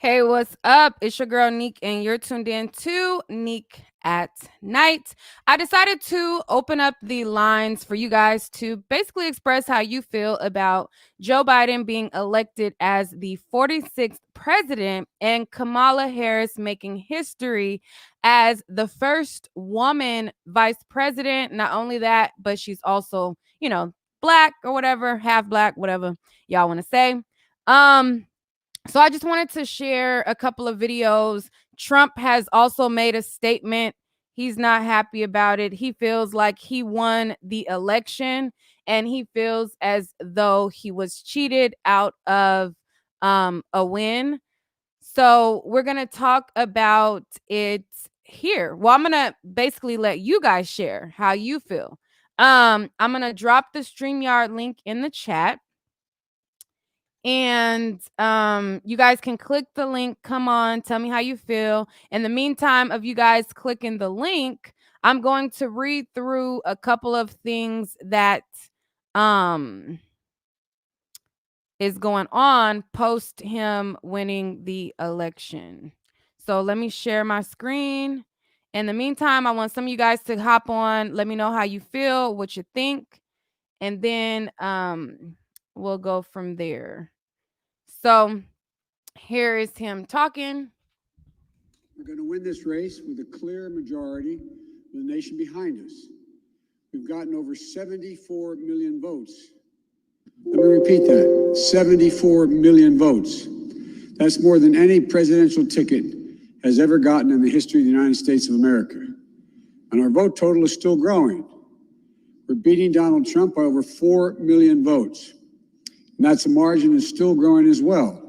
Hey, what's up? It's your girl Neek, and you're tuned in to Neek at Night. I decided to open up the lines for you guys to basically express how you feel about Joe Biden being elected as the 46th president and Kamala Harris making history as the first woman vice president. Not only that, but she's also, black or whatever, half black, whatever y'all want to say. So I just wanted to share a couple of videos. Trump has also made a statement. He's not happy about it. He feels like he won the election and he feels as though he was cheated out of a win. So we're going to talk about it here. Well, I'm going to basically let you guys share how you feel. I'm going to drop the StreamYard link in the chat. And you guys can click the link. Come on, tell me how you feel. In the meantime of you guys clicking the link, I'm going to read through a couple of things that is going on post him winning the election. So let me share my screen. In the meantime, I want some of you guys to hop on. Let me know how you feel, what you think, and then we'll go from there. So here is him talking. We're going to win this race with a clear majority with the nation behind us. We've gotten over 74 million votes. Let me repeat that, 74 million votes. That's more than any presidential ticket has ever gotten in the history of the United States of America. And our vote total is still growing. We're beating Donald Trump by over 4 million votes. And that's a margin that's still growing as well.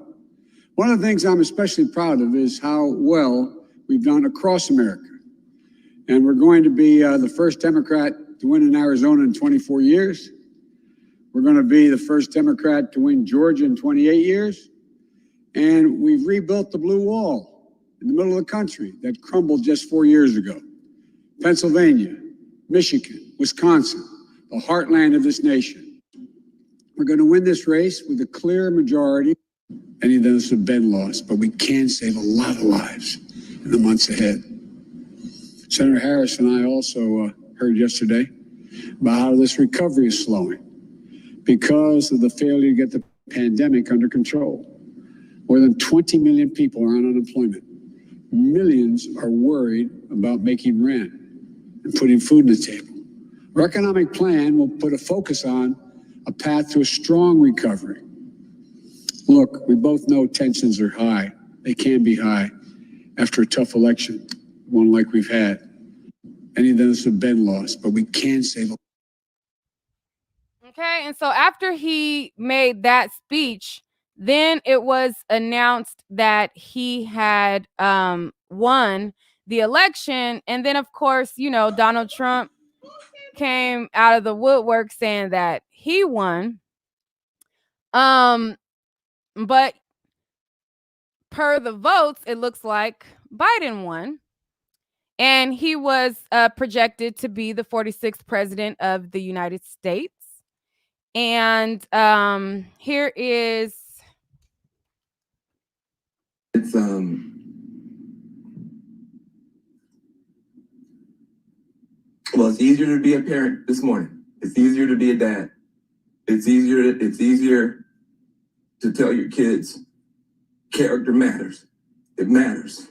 One of the things I'm especially proud of is how well we've done across America. And we're going to be the first Democrat to win in Arizona in 24 years. We're going to be the first Democrat to win Georgia in 28 years. And we've rebuilt the blue wall in the middle of the country that crumbled just 4 years ago. Pennsylvania, Michigan, Wisconsin, the heartland of this nation. We're going to win this race with a clear majority. Any of those have been lost, but we can save a lot of lives in the months ahead. Senator Harris and I also heard yesterday about how this recovery is slowing because of the failure to get the pandemic under control. More than 20 million people are on unemployment. Millions are worried about making rent and putting food on the table. Our economic plan will put a focus on a path to a strong recovery. Look, we both know tensions are high. They can be high after a tough election, one like we've had. Any of those have been lost, but we can save. Okay, and so after he made that speech, then it was announced that he had won the election. And then, of course, Donald Trump came out of the woodwork saying that he won. But per the votes, it looks like Biden won. And he was projected to be the 46th president of the United States. And here is. It's well, it's easier to be a parent this morning. It's easier to be a dad. It's easier to tell your kids character matters. It matters.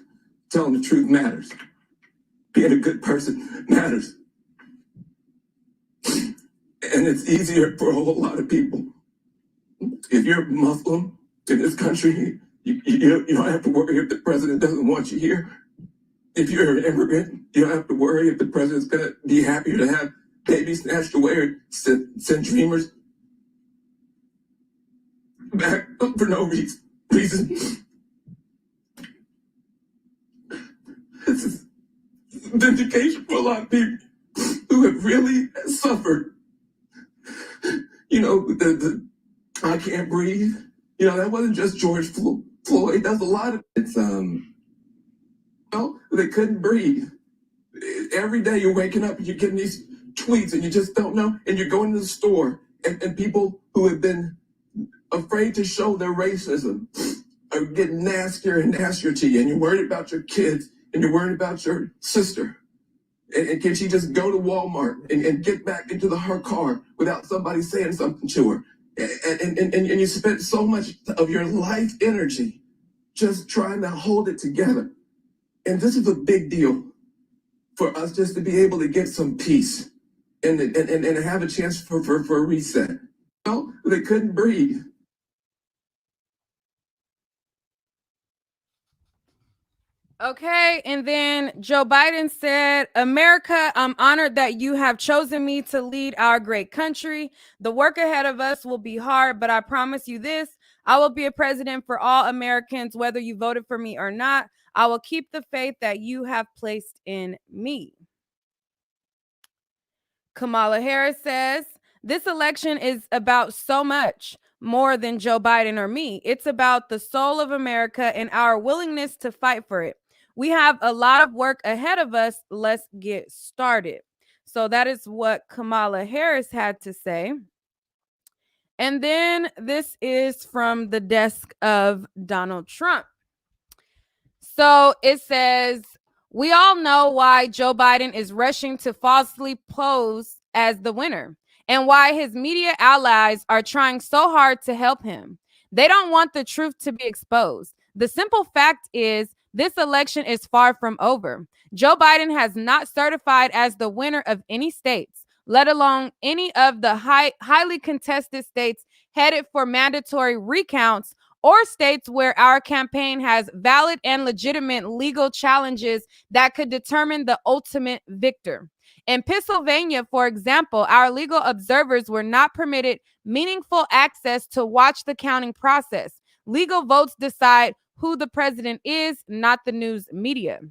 Telling the truth matters. Being a good person matters. And it's easier for a whole lot of people. If you're Muslim in this country, you don't have to worry if the president doesn't want you here. If you're an immigrant, you don't have to worry if the president's going to be happier to have babies snatched away or send dreamers back for no reason. This is vindication for a lot of people who have really suffered. The I can't breathe. That wasn't just George Floyd. That's a lot of it's they couldn't breathe. Every day you're waking up and you're getting these tweets and you just don't know. And you're going to the store and people who have been afraid to show their racism are getting nastier and nastier to you, and you're worried about your kids, and you're worried about your sister. And can she just go to Walmart and get back into her car without somebody saying something to her? And you spent so much of your life energy just trying to hold it together. And this is a big deal for us just to be able to get some peace and have a chance for a reset. No, they couldn't breathe. Okay, and then Joe Biden said, America, I'm honored that you have chosen me to lead our great country. The work ahead of us will be hard, but I promise you this, I will be a president for all Americans, whether you voted for me or not. I will keep the faith that you have placed in me. Kamala Harris says, this election is about so much more than Joe Biden or me. It's about the soul of America and our willingness to fight for it. We have a lot of work ahead of us. Let's get started. So that is what Kamala Harris had to say. And then this is from the desk of Donald Trump. So it says, we all know why Joe Biden is rushing to falsely pose as the winner and why his media allies are trying so hard to help him. They don't want the truth to be exposed. The simple fact is, this election is far from over. Joe Biden has not certified as the winner of any states, let alone any of the highly contested states headed for mandatory recounts or states where our campaign has valid and legitimate legal challenges that could determine the ultimate victor. In Pennsylvania, for example, our legal observers were not permitted meaningful access to watch the counting process. Legal votes decide who the president is, not the news media.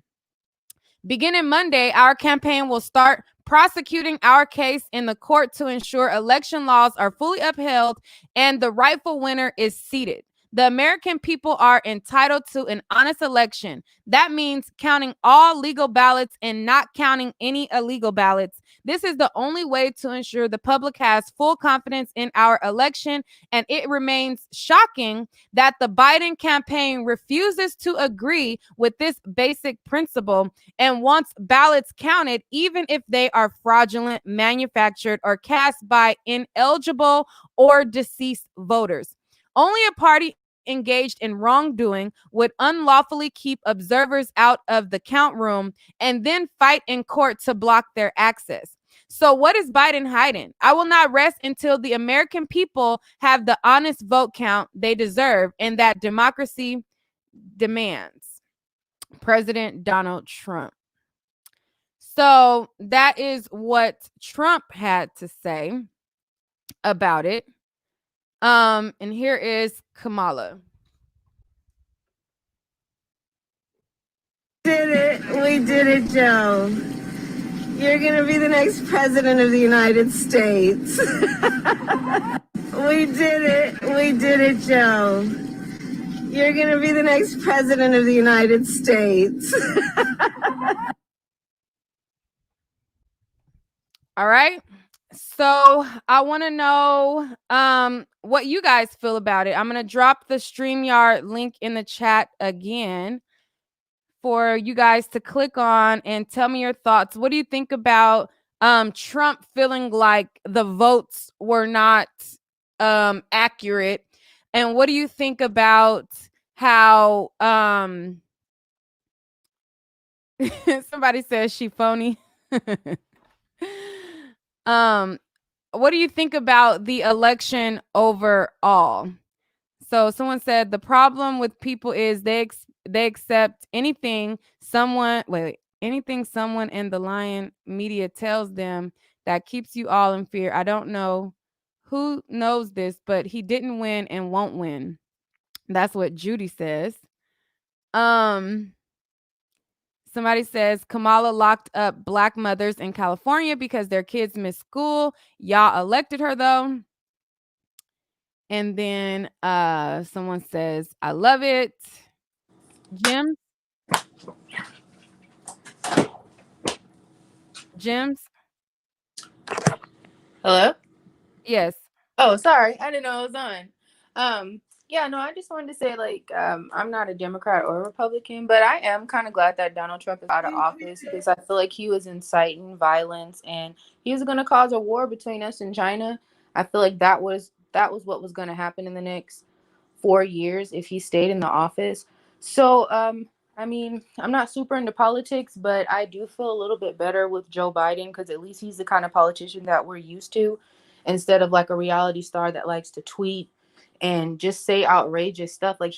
Beginning Monday, our campaign will start prosecuting our case in the court to ensure election laws are fully upheld and the rightful winner is seated. The American people are entitled to an honest election. That means counting all legal ballots and not counting any illegal ballots. This is the only way to ensure the public has full confidence in our election. And it remains shocking that the Biden campaign refuses to agree with this basic principle and wants ballots counted even if they are fraudulent, manufactured, or cast by ineligible or deceased voters. Only a party engaged in wrongdoing would unlawfully keep observers out of the count room and then fight in court to block their access. So what is Biden hiding? I will not rest until the American people have the honest vote count they deserve and that democracy demands. President Donald Trump. So that is what Trump had to say about it. And here is Kamala. We did it, Joe. You're gonna be the next president of the United States. We did it, Joe. You're gonna be the next president of the United States. All right. So I want to know what you guys feel about it. I'm going to drop the StreamYard link in the chat again for you guys to click on and tell me your thoughts. What do you think about Trump feeling like the votes were not accurate? And what do you think about how somebody says she phony? What do you think about the election overall? So someone said the problem with people is they accept anything someone in the Lion media tells them that keeps you all in fear. I don't know who knows this, but he didn't win and won't win. That's what Judy says. Somebody says Kamala locked up Black mothers in California because their kids miss school. Y'all elected her though. And then someone says, I love it. Jim? Jims? Hello? Yes. Oh, sorry. I didn't know it was on. Yeah, no, I just wanted to say, like, I'm not a Democrat or a Republican, but I am kind of glad that Donald Trump is out of office because I feel like he was inciting violence and he was going to cause a war between us and China. I feel like that was what was going to happen in the next 4 years if he stayed in the office. So, I mean, I'm not super into politics, but I do feel a little bit better with Joe Biden because at least he's the kind of politician that we're used to instead of like a reality star that likes to tweet and just say outrageous stuff. Like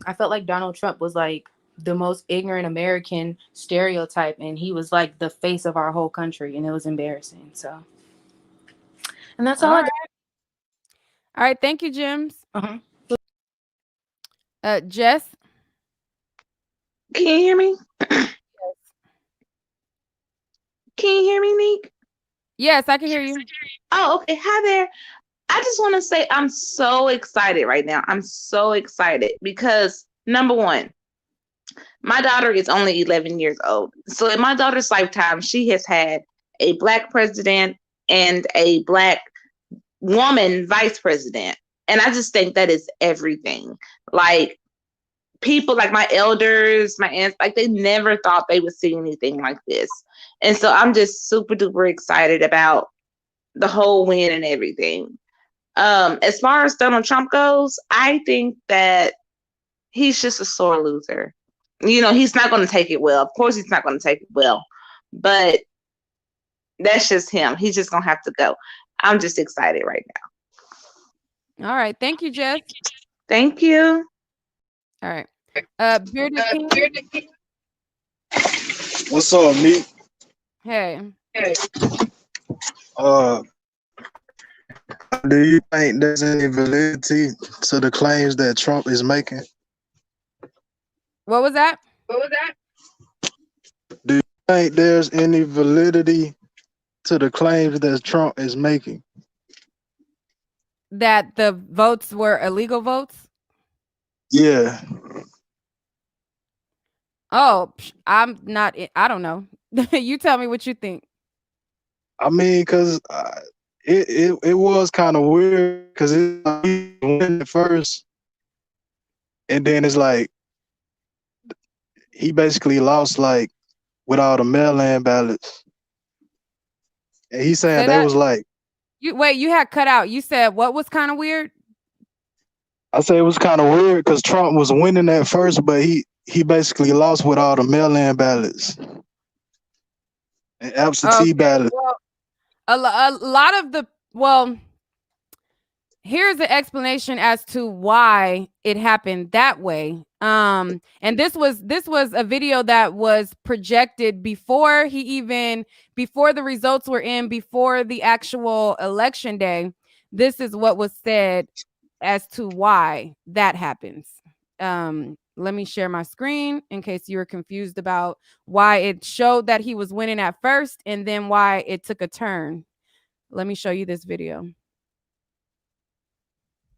I felt like Donald Trump was like the most ignorant American stereotype and he was like the face of our whole country and it was embarrassing. So, and that's all I got. All right. Thank you, Jims. Uh-huh. Jess. Can you hear me? Can you hear me, Neek? Yes, I can hear you. Oh, okay. Hi there. I just want to say I'm so excited right now. I'm so excited because number one, my daughter is only 11 years old. So in my daughter's lifetime, she has had a Black president and a Black woman vice president. And I just think that is everything. Like, people like my elders, my aunts, like they never thought they would see anything like this. And so I'm just super duper excited about the whole win and everything. As far as Donald Trump goes, I think that he's just a sore loser. You know, he's not going to take it well. Of course, he's not going to take it well, but that's just him. He's just going to have to go. I'm just excited right now. All right. Thank you, Jess. Thank you. All right. Bearded King. What's up, Meek? Hey. Do you think there's any validity to the claims that Trump is making? What was that? Do you think there's any validity to the claims that Trump is making? That the votes were illegal votes? Yeah. Oh, I'm not. I don't know. You tell me what you think. I mean, because it was kind of weird because he won at first, and then it's like he basically lost like with all the mail-in ballots, and he's saying they was like. You had cut out. You said what was kind of weird? I say it was kind of weird because Trump was winning at first, but he basically lost with all the mail-in ballots and absentee ballots. Well, a lot of the here's the explanation as to why it happened that way. And this was a video that was projected before the results were in, before the actual election day. This is what was said as to why that happens. Let me share my screen in case you were confused about why it showed that he was winning at first and then why it took a turn. Let me show you this video.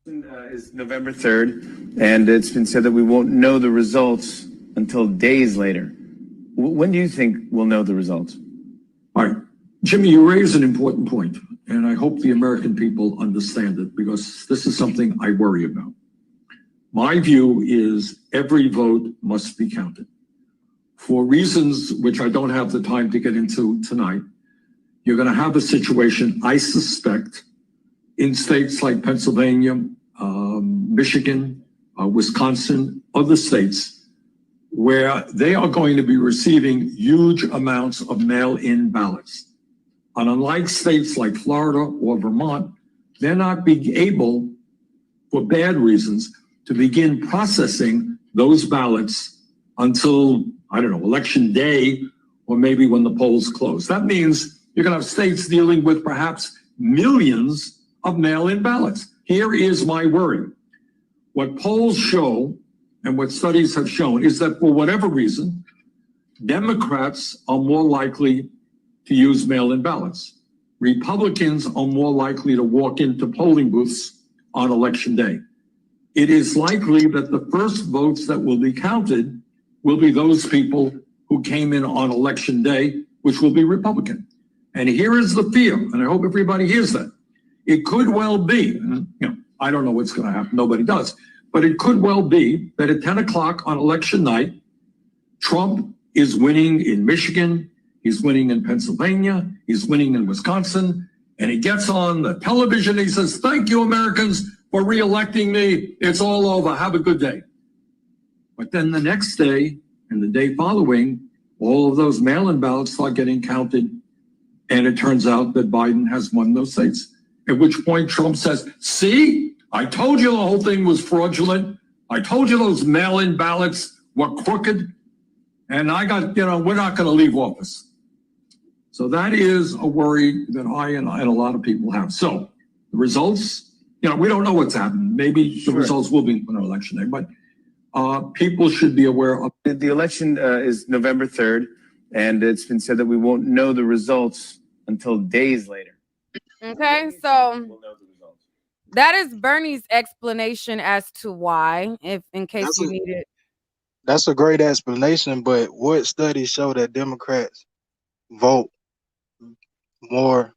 Is November 3rd, and it's been said that we won't know the results until days later. When do you think we'll know the results? All right. Jimmy, you raise an important point, and I hope the American people understand it because this is something I worry about. My view is every vote must be counted. For reasons which I don't have the time to get into tonight, you're going to have a situation, I suspect, in states like Pennsylvania, Michigan, Wisconsin, other states, where they are going to be receiving huge amounts of mail-in ballots. And unlike states like Florida or Vermont, they're not being able, for bad reasons, to begin processing those ballots until, I don't know, election day, or maybe when the polls close. That means you're going to have states dealing with perhaps millions of mail-in ballots. Here is my worry. What polls show and what studies have shown is that for whatever reason, Democrats are more likely to use mail-in ballots. Republicans are more likely to walk into polling booths on election day. It is likely that the first votes that will be counted will be those people who came in on election day, which will be Republican. And here is the fear, and I hope everybody hears that. It could well be, I don't know what's going to happen, nobody does, but it could well be that at 10 o'clock on election night, Trump is winning in Michigan, he's winning in Pennsylvania, he's winning in Wisconsin, and he gets on the television and he says, "Thank you, Americans, for reelecting me. It's all over. Have a good day." But then the next day and the day following, all of those mail-in ballots start getting counted, and it turns out that Biden has won those states. At which point Trump says, "See, I told you the whole thing was fraudulent. I told you those mail-in ballots were crooked. And we're not going to leave office." So that is a worry that I and a lot of people have. So the results, we don't know what's happening. Maybe the results will be on election day, but people should be aware of. The election is November 3rd, and it's been said that we won't know the results until days later. Okay, so that is Bernie's explanation as to why, if in case you need it. That's a great explanation, but what studies show that Democrats vote more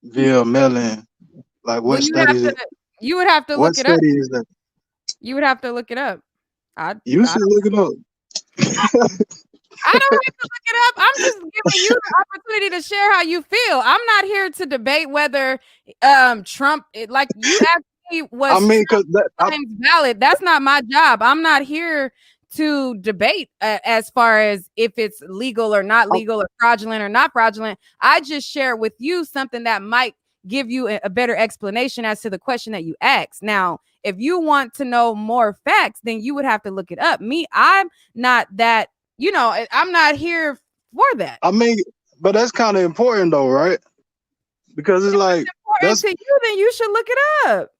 via mail-in? Like, what studies? You would have to What look it up. study is that? You would have to look it up. You should look it up. I don't have to look it up. I'm just giving you the opportunity to share how you feel. I'm not here to debate whether Trump, like you asked me, was Trump's valid. That's not my job. I'm not here to debate as far as if it's legal or not legal, or fraudulent or not fraudulent. I just share with you something that might give you a better explanation as to the question that you asked. Now, if you want to know more facts, then you would have to look it up. I'm not that, I'm not here for that. I mean, but that's kind of important though, right? Because it's like, important to you, then you should look it up.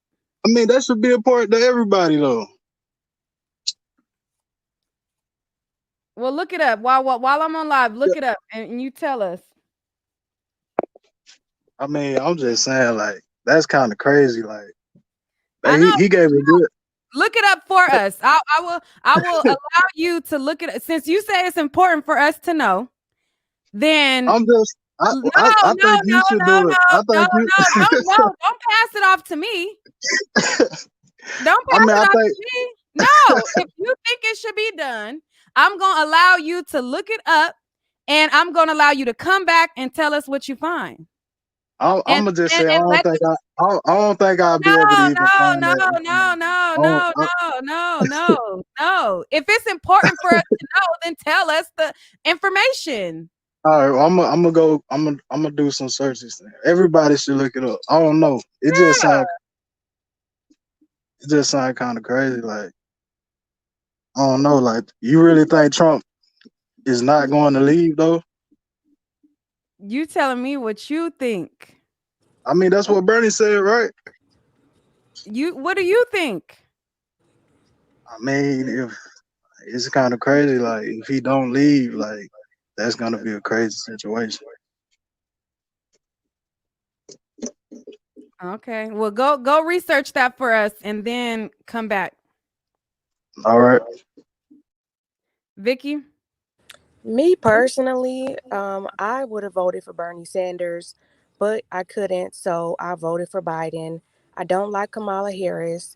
I mean, that should be important to everybody though. Well, look it up while I'm on live. Look it up and you tell us. I mean, I'm just saying, like, that's kind of crazy. Like, he gave it good. Look it up for us. I will allow you to look at it. Since you say it's important for us to know, then I think you should do it. Don't pass it off to me. Don't pass it off to me. No, if you think it should be done, I'm gonna allow you to look it up, and I'm gonna allow you to come back and tell us what you find. I'm gonna just say I don't think I'll be able to even find that. No. If it's important for us to know, then tell us the information. All right, well, I'm gonna do some searches. Everybody should look it up. I don't know. It just sound kind of crazy. Like, I don't know. Like, you really think Trump is not going to leave though? You telling me what you think? I mean, that's what Bernie said, right? What do you think? I mean, if it's kind of crazy, like if he don't leave, like that's gonna be a crazy situation. Okay, well, go research that for us and then come back. All right, Vicky. Me personally, I would have voted for Bernie Sanders, but I couldn't, so I voted for Biden. I don't like Kamala Harris.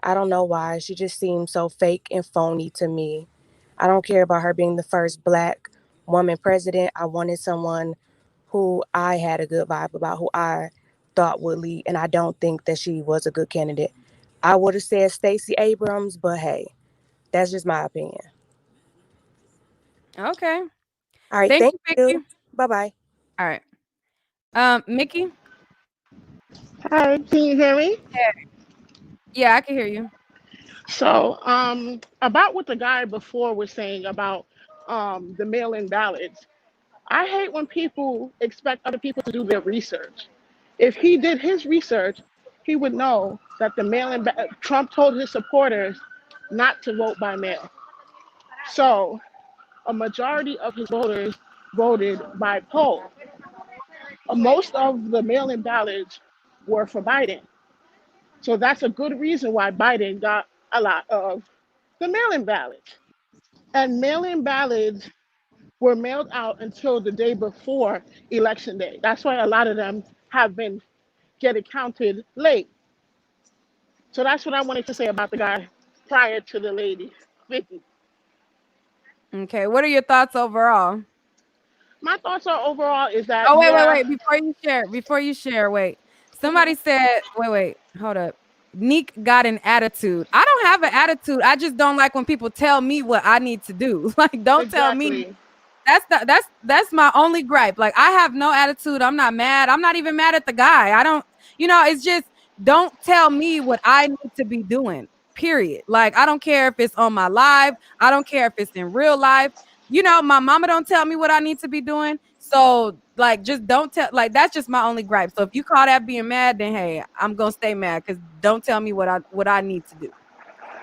I don't know why. She just seems so fake and phony to me. I don't care about her being the first Black woman president. I wanted someone who I had a good vibe about, who I thought would lead, and I don't think that she was a good candidate. I would have said Stacey Abrams, but hey, that's just my opinion. Okay. All right. Thank Thank you, you. Bye-bye. All right. Mickey. Hi, can you hear me? Yeah, I can hear you. So, about what the guy before was saying about the mail-in ballots, I hate when people expect other people to do their research. If he did his research, he would know that Trump told his supporters not to vote by mail. So, a majority of his voters voted by poll. Most of the mail-in ballots were for Biden. So that's a good reason why Biden got a lot of the mail-in ballots. And mail-in ballots were mailed out until the day before Election Day. That's why a lot of them have been getting counted late. So that's what I wanted to say about the guy prior to the lady, Vicky. Okay, what are your thoughts overall? My thoughts are overall is that Oh, yeah. wait, before you share, wait. Mhm. Somebody said, wait, hold up. Neek got an attitude. I don't have an attitude. I just don't like when people tell me what I need to do. Like, don't tell me. Exactly. That's my only gripe. Like, I have no attitude. I'm not mad. I'm not even mad at the guy. I don't, it's just don't tell me what I need to be doing. Period. Like, I don't care if it's on my live. I don't care if it's in real life. My mama don't tell me what I need to be doing. So, like, just don't tell. Like, that's just my only gripe. So if you call that being mad, then hey, I'm gonna stay mad because don't tell me what I need to do.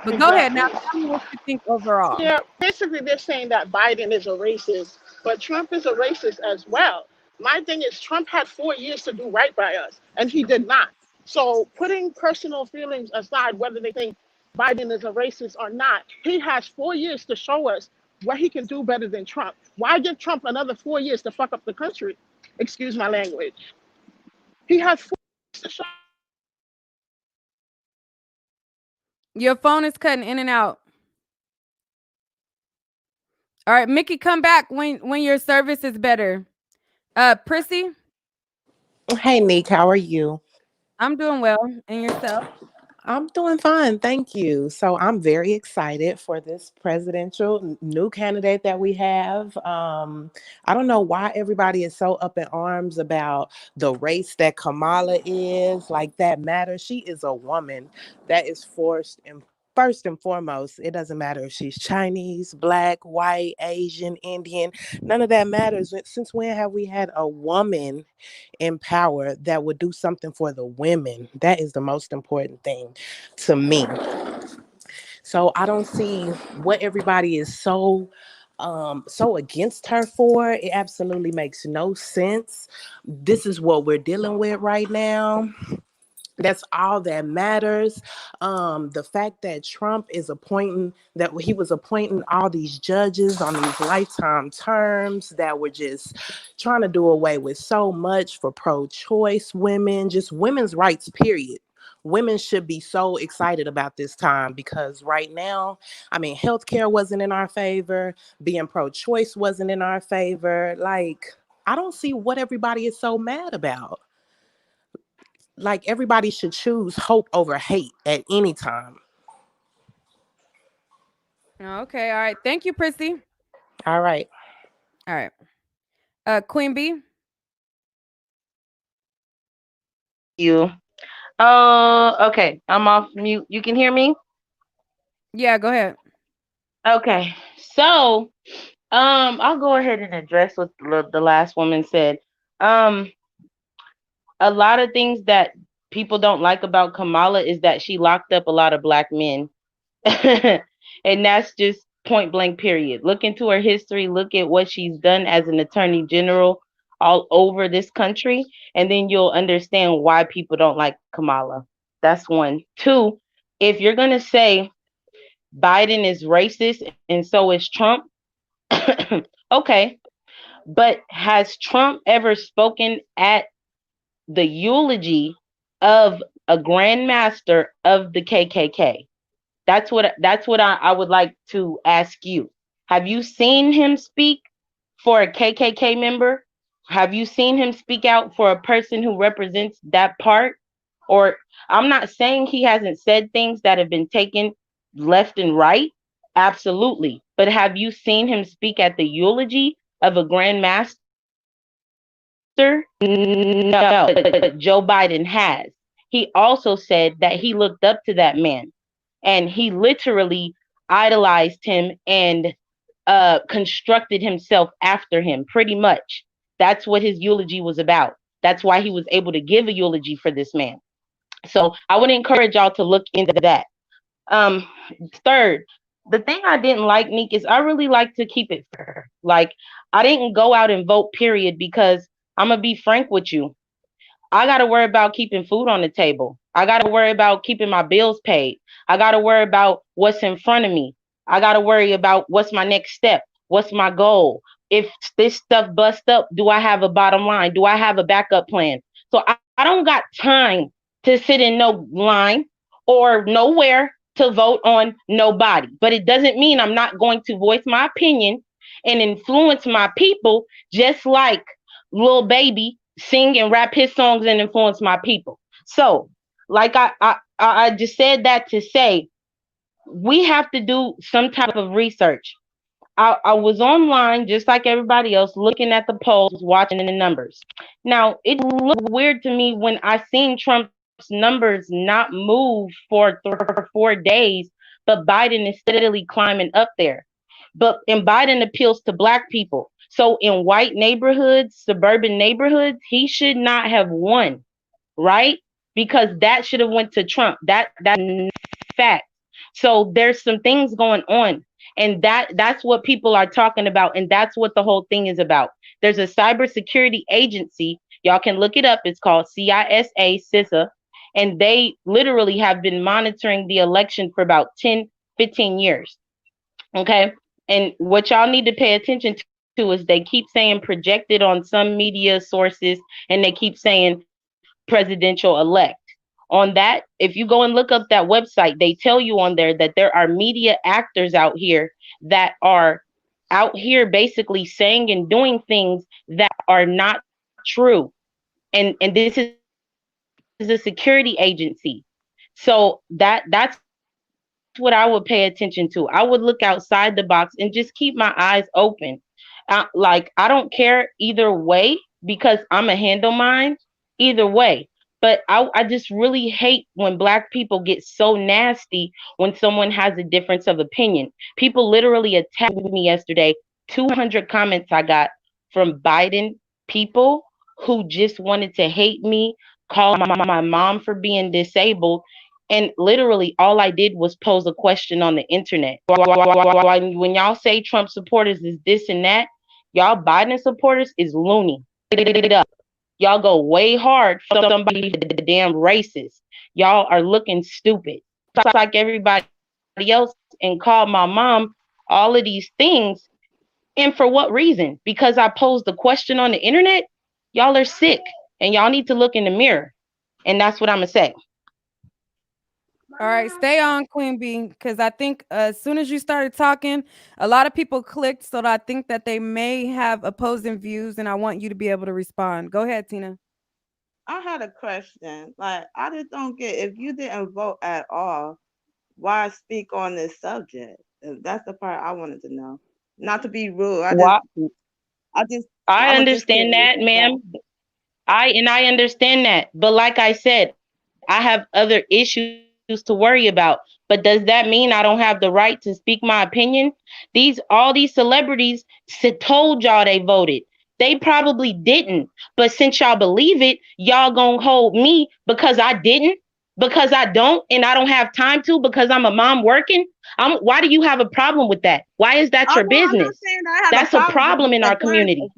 But go ahead now. Exactly. Tell me what you think overall. Yeah, basically they're saying that Biden is a racist, but Trump is a racist as well. My thing is Trump had 4 years to do right by us, and he did not. So putting personal feelings aside, whether they think Biden is a racist or not, he has 4 years to show us what he can do better than Trump. Why give Trump another 4 years to fuck up the country? Excuse my language. He has 4 years to show. Your phone is cutting in and out. All right, Mickey, come back when your service is better. Prissy, Hey, Nick, how are you? I'm doing well. And yourself? I'm doing fine, thank you. So I'm very excited for this presidential new candidate that we have. I don't know why everybody is so up in arms about the race that Kamala is. Like that matters. She is a woman that is forced and first and foremost, it doesn't matter if she's Chinese, black, white, Asian, Indian. None of that matters. Since when have we had a woman in power that would do something for the women? That is the most important thing to me. So I don't see what everybody is so against her for. It absolutely makes no sense. This is what we're dealing with right now. That's all that matters. The fact that Trump is appointing, that he was appointing all these judges on these lifetime terms that were just trying to do away with so much for pro-choice women, just women's rights, period. Women should be so excited about this time because right now, I mean, healthcare wasn't in our favor, being pro-choice wasn't in our favor. Like, I don't see what everybody is so mad about. Like everybody should choose hope over hate at any time. Okay, all right. Thank you, Prissy. All right. All right. Queen B. You. Oh, okay. I'm off mute. You can hear me? Yeah, go ahead. Okay. So, I'll go ahead and address what the last woman said. Um, a lot of things that people don't like about Kamala is that she locked up a lot of black men. And that's just point blank period. Look into her history, look at what she's done as an attorney general all over this country, and then you'll understand why people don't like Kamala. That's one. Two, if you're going to say Biden is racist and so is Trump, okay, but has Trump ever spoken at the eulogy of a grandmaster of the KKK? That's what I would like to ask you. Have you seen him speak for a KKK member? Have you seen him speak out for a person who represents that part? Or I'm not saying he hasn't said things that have been taken left and right. Absolutely. But have you seen him speak at the eulogy of a Grand Master? No. But Joe Biden has. He also said that he looked up to that man and he literally idolized him and constructed himself after him pretty much. That's what his eulogy was about. That's why he was able to give a eulogy for this man. So I would encourage y'all to look into that. um Third, the thing I didn't like, Nick, is I really like to keep it fair. Like, I didn't go out and vote, period, because I'm gonna be frank with you. I got to worry about keeping food on the table. I got to worry about keeping my bills paid. I got to worry about what's in front of me. I got to worry about what's my next step. What's my goal? If this stuff busts up, do I have a bottom line? Do I have a backup plan? So I don't got time to sit in no line or nowhere to vote on nobody. But it doesn't mean I'm not going to voice my opinion and influence my people, just like Lil Baby sing and rap his songs and influence my people. So, like I just said that to say, we have to do some type of research. I was online just like everybody else, looking at the polls, watching the numbers. Now, it looked weird to me when I seen Trump's numbers not move for 4 days, but Biden is steadily climbing up there. But and Biden appeals to black people. So in white neighborhoods, suburban neighborhoods, he should not have won, right? Because that should have went to Trump. That's fact. So there's some things going on, and that's what people are talking about, and that's what the whole thing is about. There's a cybersecurity agency. Y'all can look it up. It's called CISA, and they literally have been monitoring the election for about 10, 15 years. Okay. And what y'all need to pay attention to is they keep saying projected on some media sources, and they keep saying presidential elect. On that, if you go and look up that website, they tell you on there that there are media actors out here that are out here basically saying and doing things that are not true. And this is a security agency. So that's what I would pay attention to. I would look outside the box and just keep my eyes open. Like, I don't care either way because I'm a handle mine either way. But I just really hate when black people get so nasty when someone has a difference of opinion. People literally attacked me yesterday. 200 comments I got from Biden people who just wanted to hate me, call my mom for being disabled. And literally, all I did was pose a question on the internet. When y'all say Trump supporters is this and that, y'all Biden supporters is loony. It up. Y'all go way hard for somebody the damn racist. Y'all are looking stupid. Just like everybody else, and call my mom all of these things. And for what reason? Because I posed the question on the internet? Y'all are sick, and y'all need to look in the mirror. And that's what I'm gonna say. All right, stay on, Queen B, because I think as soon as you started talking, a lot of people clicked, so I think that they may have opposing views, and I want you to be able to respond. Go ahead, Tina. I had a question. Like, I just don't get if you didn't vote at all, why speak on this subject? That's the part I wanted to know. Not to be rude. Why? I I was just understand curious that, as well. ma'am. I understand that. But like I said, I have other issues to worry about. But does that mean I don't have the right to speak my opinion? All these celebrities told y'all they voted. They probably didn't. But since y'all believe it, y'all gonna hold me because I didn't, because I don't, and I don't have time to because I'm a mom working. Why do you have a problem with that? Why is that Oh your no, I'm not business? saying that I have a That's a problem with problem it. in our community.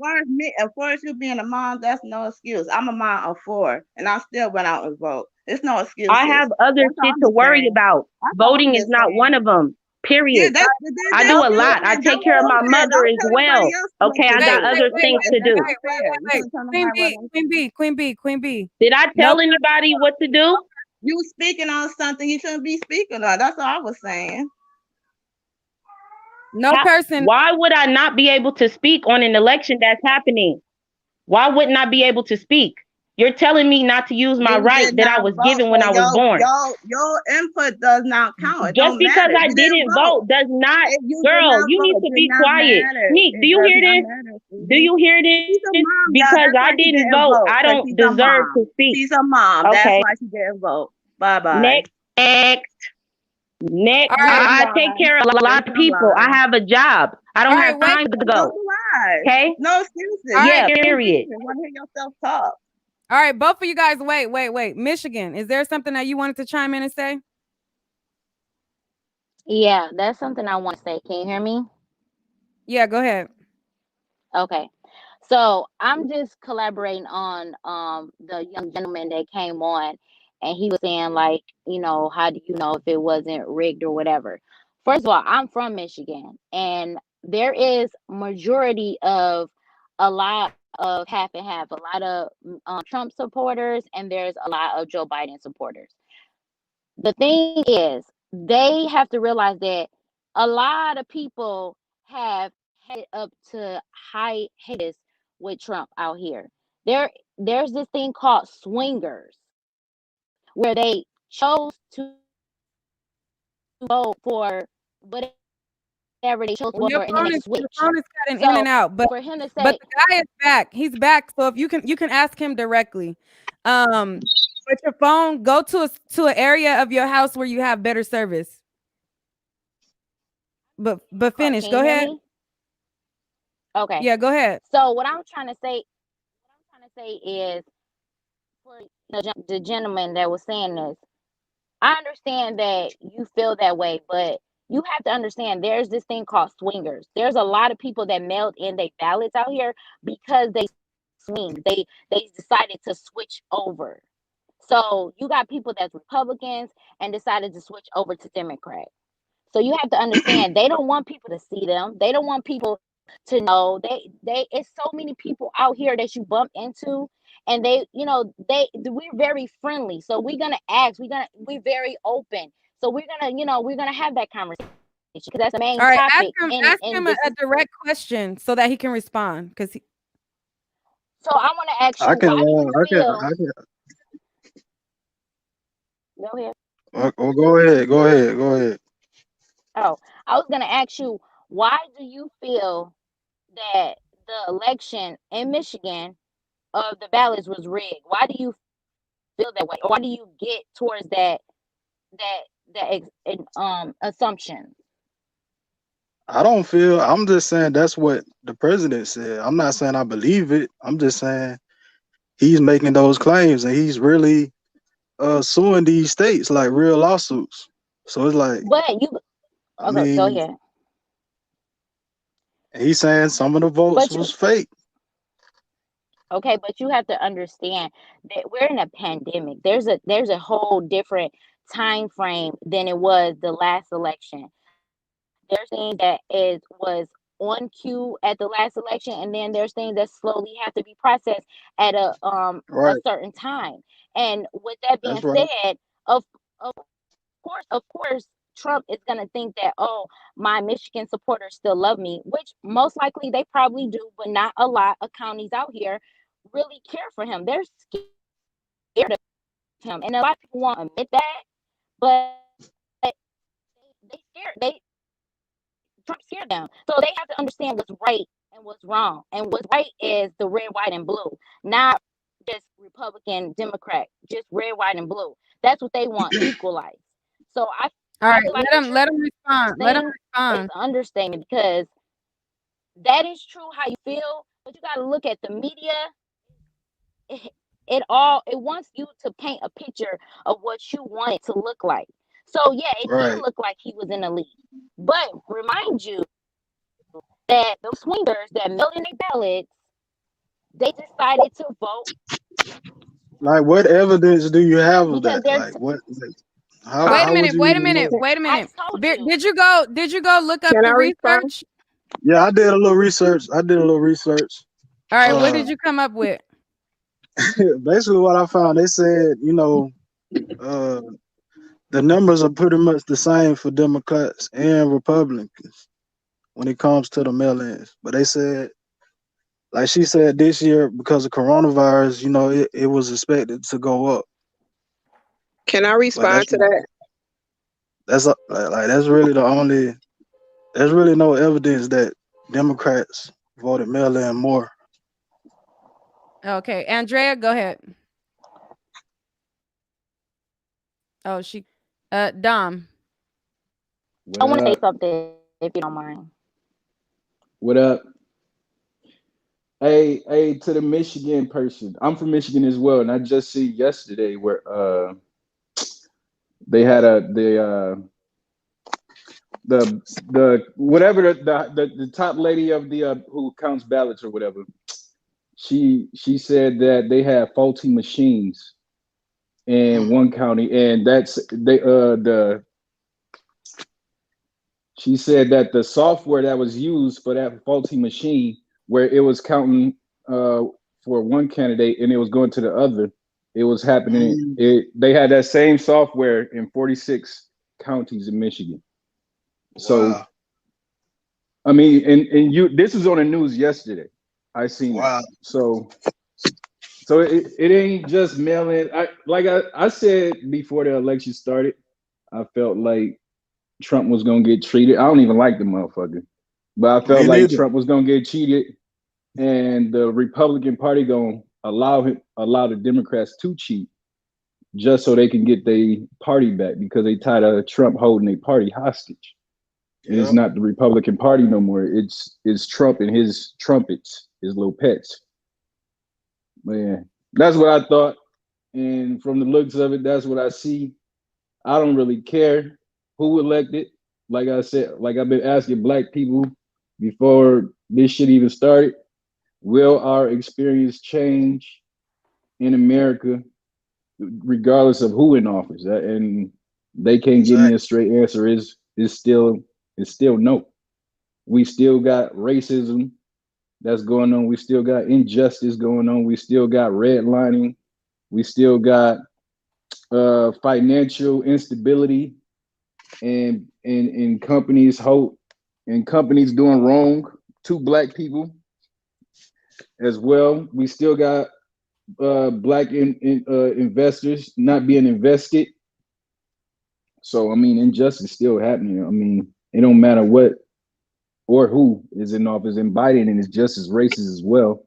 As far as you being a mom, that's no excuse. I'm a mom of four, and I still went out and vote. It's no I excuses. have other That's all shit I'm to just worry saying. about. That's all I'm Voting is just not saying. one of them. Yeah, Period. I do that's a your lot. I thing. take That's care of your my thing. mother Don't as tell everybody well. else what Okay, to I Wait, got do. wait, other wait, things wait, to That's do. not fair. You can't tell Queen nobody what B, to Queen do. B, Queen B, Queen B. Did I No, tell anybody what to do? You speaking on something you shouldn't be speaking on. That's all I was saying. no person. Why would I not be able to speak on an election that's happening? Why wouldn't I be able to speak? You're telling me not to use my You right did that I not was vote, given so when I was born. your input does not count. It Just don't because matter. I You didn't didn't vote. vote does not, If you did girl, not you need vote, it to did be not quiet. matter. Sneak, do It you does hear not this? matter, Do sweetie. you hear She's a this? mom, y'all. Because That's I why she didn't didn't vote, vote. I Because don't she's a deserve to mom. speak. She's a mom. That's Okay. why she didn't vote. Bye bye. Next, next, All next. right, Just I take lie. care of a Just lot of don't people. I lie. have a job. I all don't right, have wait. time to So go. do I. Okay? No All excuses. right, Yeah, No period. excuses. Want to hear yourself talk. all right, both of you guys. Wait. Michigan, is there something that you wanted to chime in and say? Yeah, that's something I want to say. Can you hear me? Yeah, go ahead. Okay. So I'm just collaborating on the young gentleman that came on, and he was saying like, how do you know if it wasn't rigged or whatever? First of all, I'm from Michigan, and there is majority of a lot of half and half, a lot of Trump supporters, and there's a lot of Joe Biden supporters. the thing is, they have to realize that a lot of people have headed up to high haters with Trump out here. There's this thing called swingers where they chose to vote for whatever they chose to Well, vote for, and then they your switch. phone is cutting in and So out, but for him to but say, the guy is back. He's back. So if you can ask him directly. But your phone, go to an area of your house where you have better service. But finish. can Go you hear ahead. me? Okay. Yeah, go ahead. So what I'm trying to say is for the gentleman that was saying this, I understand that you feel that way, but you have to understand there's this thing called swingers. There's a lot of people that mailed in their ballots out here because they swing. They decided to switch over. So you got people that's Republicans and decided to switch over to Democrat. So you have to understand they don't want people to see them. They don't want people to know. They it's so many people out here that you bump into, and we're very friendly. So we're gonna ask. We're very open. So we're gonna have that conversation because that's the main All right, topic ask in him this. a direct question so that he can respond. So I want to ask I you, can, why do you I feel? can. Go ahead. Go ahead, go ahead. Oh, I was gonna ask you, why do you feel that the election in Michigan of the ballots was rigged? Why do you feel that way, or why do you get towards that assumption? I don't feel. I'm just saying that's what the president said. I'm not saying I believe it. I'm just saying he's making those claims and he's really suing these states like real lawsuits. So it's like, But you I okay? Go mean, ahead. he's saying some of the votes But was you fake. okay? But you have to understand that we're in a pandemic. There's a whole different time frame than it was the last election. There's things that is was on cue at the last election, and then there's things that slowly have to be processed at a Right. certain time. And with that being That's right. said, of course, Trump is gonna think that, oh, my Michigan supporters still love me, which most likely they probably do, but not a lot of counties out here really care for him. They're scared of him, and a lot of people won't admit that, but they scared. Trump scared them. So they have to understand what's right and what's wrong. And what's right is the red, white, and blue, not just Republican, Democrat, just red, white, and blue. That's what they want, equalize. So All I right, feel like what you're let him respond. Let him saying is respond. understatement because that is true how you feel, but you got to look at the media. It wants you to paint a picture of what you want it to look like. So yeah, it did Right. look like he was in the lead. But remind you that those swingers that mailed in their ballots, they decided to vote Like, what evidence do you have of because that? Like, what? Like, Wait a how would minute, you wait a even minute, know? wait a I minute. told you. Did you go look up Can I the respond? research? Yeah, I did a little research. All right, what Uh, did you come up with? basically what I found, they said, uh, the numbers are pretty much the same for Democrats and Republicans when it comes to the mail-ins. But they said, like she said, this year because of coronavirus, it was expected to go up. Can I But respond to that? that's really the only. There's really no evidence that Democrats voted mail-in more. Okay, Andrea, go ahead. Oh, Dom. I What want to say up? something if you don't mind. What up? Hey, to the Michigan person. I'm from Michigan as well, and I just see yesterday where they had the whatever the top lady of the who counts ballots or whatever. She said that they had faulty machines in one county, and that's the she said that the software that was used for that faulty machine, where it was counting for one candidate and it was going to the other, It was happening. They had that same software in 46 counties in Michigan. So, Wow. I mean, and you, this was on the news yesterday. I seen Wow. it. So it ain't just mail-in. I said before the election started, I felt like Trump was gonna get treated. I don't even like the motherfucker, but I Me felt like neither. Trump was gonna get cheated, and the Republican Party gonna allow the Democrats to cheat just so they can get their party back because they tired of Trump holding their party hostage. And it's Yep. not the Republican Party no more. It's Trump and his trumpets, his little pets. Man, that's what I thought. And from the looks of it, that's what I see. I don't really care who elected. Like I said, like I've been asking black people before this shit even started, will our experience change in America regardless of who in office? And they can't give me Exactly. a straight answer. Is still no. We still got racism that's going on. We still got injustice going on. We still got redlining. We still got financial instability and companies hope and companies doing wrong to black people as well. We still got black investors not being invested. So I mean, injustice still happening. I mean, it don't matter what or who is in office, and Biden and is just as racist as well.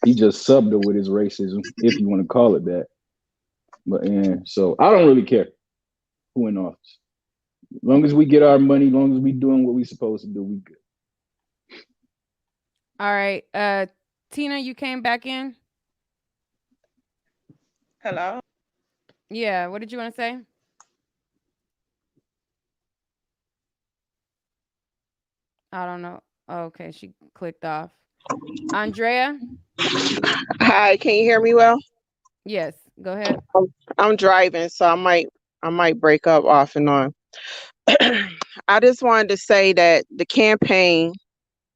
He just subbed her with his racism, if you want to call it that. But yeah, so I don't really care who in office. As long as we get our money, as long as we doing what we supposed to do, we good. All right. Tina, you came back in? Hello? Yeah, what did you want to say? I don't know. Oh, okay, she clicked off. Andrea? Hi, can you hear me well? Yes, go ahead. I'm driving, so I might break up off and on. I just wanted to say that the campaign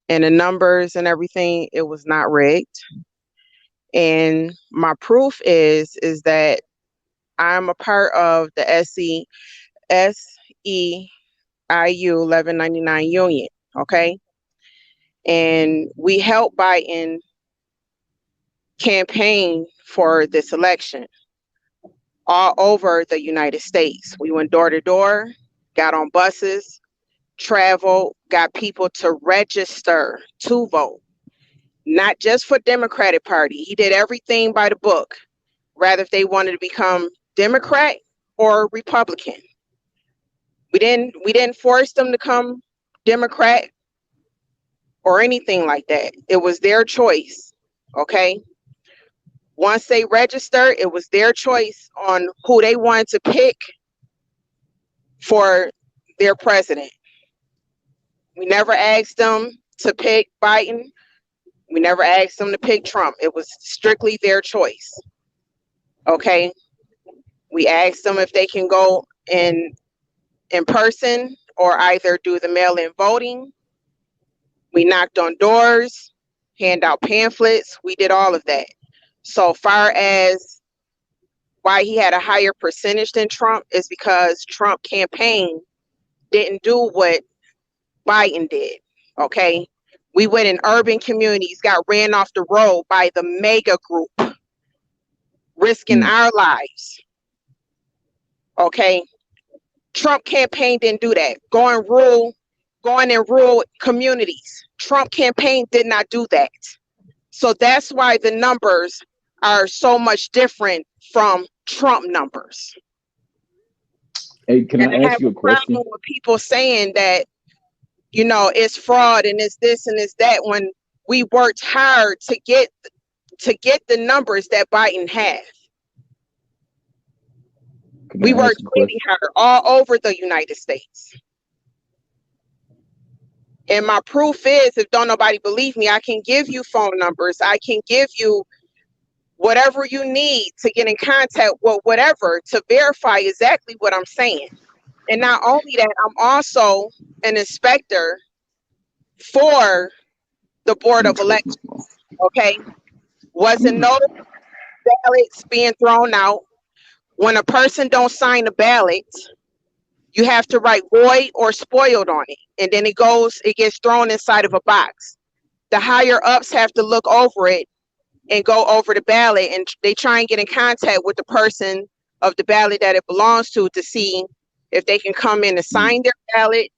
and the numbers and everything, it was not rigged. And my proof is that I'm a part of the SEIU 1199 union, okay? And we helped Biden campaign for this election all over the United States. We went door to door, got on buses, traveled, got people to register to vote, not just for Democratic Party. He did everything by the book, rather if they wanted to become Democrat or Republican. We didn't force them to come Democrat or anything like that. It was their choice. Okay. Once they registered, it was their choice on who they wanted to pick for their president. We never asked them to pick Biden. We never asked them to pick Trump. It was strictly their choice. Okay. We asked them if they can go in person or either do the mail-in voting. We knocked on doors, hand out pamphlets. We did all of that. So far as why he had a higher percentage than Trump is because Trump campaign didn't do what Biden did. Okay. We went in urban communities, got ran off the road by the mega group, risking our lives. Okay. Trump campaign didn't do that. Going in rural communities. Trump campaign did not do that. So that's why the numbers are so much different from Trump numbers. Hey, can And I I have ask you a a question? problem with people saying that, you know, it's fraud and it's this and it's that when we worked hard to get the numbers that Biden had. Can We I worked ask a really question? hard all over the United States. And my proof is, if don't nobody believe me, I can give you phone numbers. I can give you whatever you need to get in contact with whatever to verify exactly what I'm saying. And not only that, I'm also an inspector for the Board of Elections. Okay. Wasn't no ballots being thrown out. When a person don't sign the ballot, you have to write void or spoiled on it, and then it gets thrown inside of a box. The higher ups have to look over it and go over the ballot, and they try and get in contact with the person of the ballot that it belongs to see if they can come in and sign their ballot.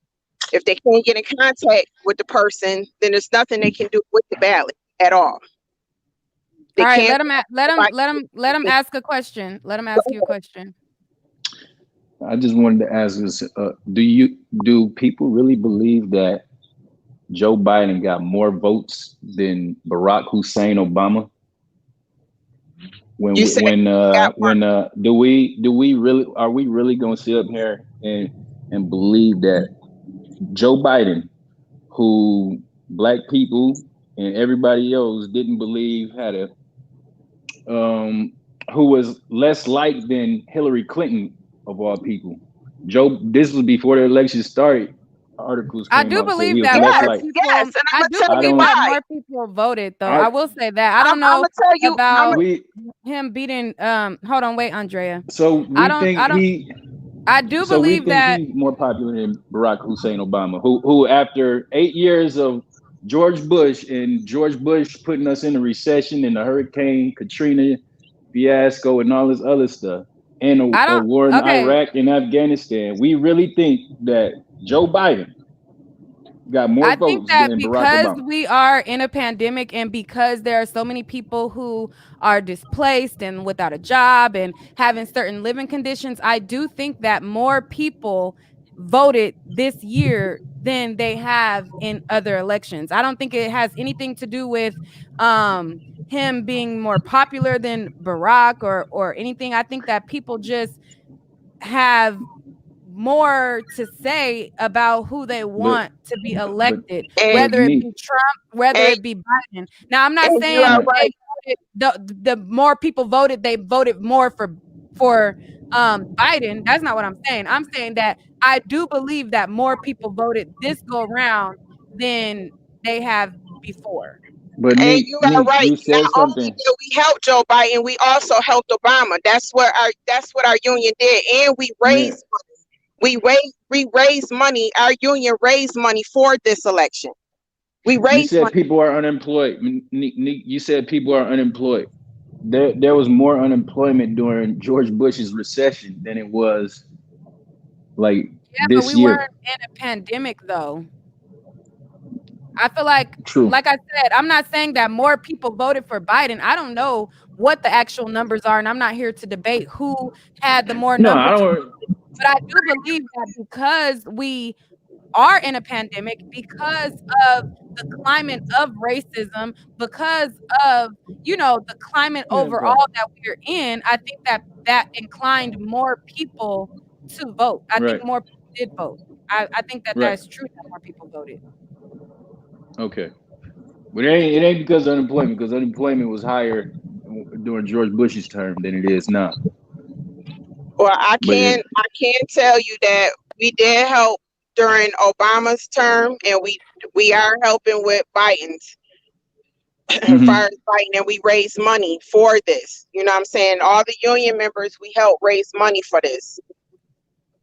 If they can't get in contact with the person, then there's nothing they can do with the ballot at all. They All right, can't. let him ask a question. Let him ask you a question. I just wanted to ask this: do people really believe that Joe Biden got more votes than Barack Hussein Obama? When do we really are we really gonna sit up here and believe that Joe Biden, who black people and everybody else didn't believe had a who was less liked than Hillary Clinton of all people? This was before the election started. Articles came I do out saying believe he was that less more liked. people. Yes, and I I'm do gonna tell you believe that why. more people voted, though. I will say that. I don't I'm know gonna tell you about him beating. Hold on, wait, Andrea. So we think I do So we believe think that. he's more popular than Barack Hussein Obama, who after 8 years of George Bush putting us in a recession and the Hurricane Katrina fiasco and all this other stuff, and I a don't. war in Okay, Iraq and Afghanistan, we really think that Joe Biden got more I think votes that than Barack because Obama. we are in a pandemic and because there are so many people who are displaced and without a job and having certain living conditions, I do think that more people voted this year than they have in other elections. I don't think it has anything to do with him being more popular than Barack or anything. I think that people just have more to say about who they But want to be but elected, And, whether it Neek, be Trump, whether and it be Biden. Now, I'm not and you saying are right? they right. voted, the more people voted, they voted more for Biden. That's not what I'm saying. I'm saying that I do believe that more people voted this go round than they have before. But And Neek, you are Neek, right. you Not said only something. did we help Joe Biden, we also helped Obama. That's what our union did. And we Yeah, raised we raised money. Our union raised money for this election. We you raised said money. people are unemployed. Neek, you said people are unemployed. There was more unemployment during George Bush's recession than it was like Yeah, but this we weren't year. in a pandemic though. I feel True. like I said, I'm not saying that more people voted for Biden. I don't know what the actual numbers are, and I'm not here to debate who had the more No, I numbers. don't. But I do believe that because we are in a pandemic, because of the climate of racism, because of, the climate Yeah, overall bro. that we're in, I think that inclined more people to vote. I think Right. more people did vote. I think that Right. that's true that more people voted. Okay. But it ain't because of unemployment, because unemployment was higher during George Bush's term than it is now. Well, But I can tell you that we did help during Obama's term, and we are helping with Biden's. As far Mhm. as Biden, and we raised money for this. You know what I'm saying? All the union members, we helped raise money for this.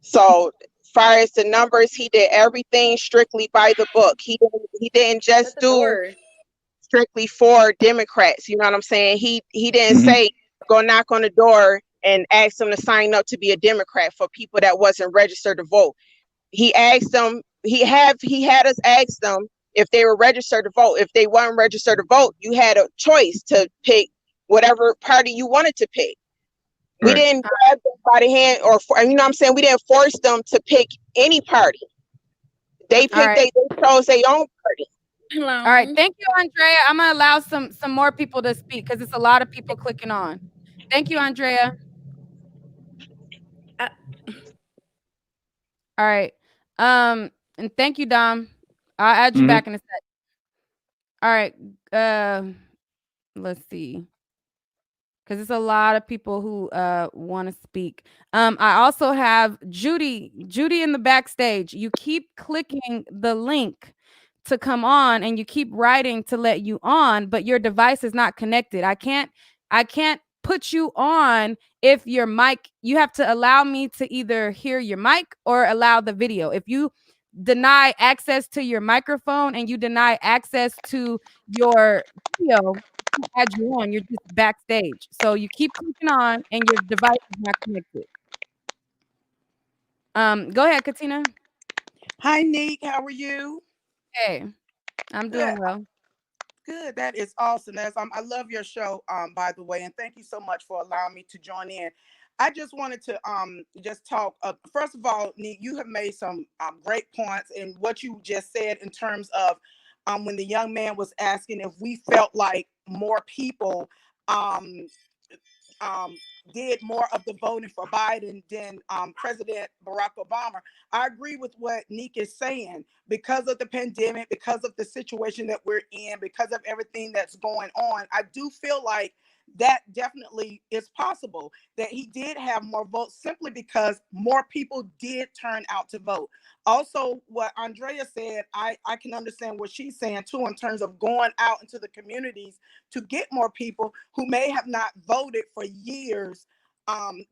So, far as the numbers, he did everything strictly by the book. He didn't just do strictly for Democrats. You know what I'm saying? He didn't Mhm. say go knock on the door and ask them to sign up to be a Democrat for people that wasn't registered to vote. He asked them. He had us ask them if they were registered to vote. If they weren't registered to vote, you had a choice to pick whatever party you wanted to pick. We Right. didn't grab them by the hand, you know what I'm saying? We didn't force them to pick any party. They All picked. right. They chose their own party. All right. Thank you, Andrea. I'm gonna allow some more people to speak because it's a lot of people clicking on. Thank you, Andrea. All right. And thank you, Dom. I'll add you back Mhm. in a sec. All right. Uh, let's see. Because it's a lot of people who want to speak. I also have Judy in the backstage. You keep clicking the link to come on and you keep writing to let you on, but your device is not connected. I can't put you on if your mic, you have to allow me to either hear your mic or allow the video. If you deny access to your microphone and you deny access to your video, I can't add you on. You're just backstage. So you keep clicking on and your device is not connected. Go ahead, Katina. Hi, Neek. How are you? Hey, I'm Good. doing well. Good. That is awesome. I love your show, by the way, and thank you so much for allowing me to join in. I just wanted to just talk. First of all, Neek, you have made some great points in what you just said in terms of when the young man was asking if we felt like more people um, um, did more of the voting for Biden than President Barack Obama. I agree with what Neek is saying. Because of the pandemic, because of the situation that we're in, because of everything that's going on, I do feel like that definitely is possible, that he did have more votes simply because more people did turn out to vote. Also, what Andrea said, I can understand what she's saying too, in terms of going out into the communities to get more people who may have not voted for years, and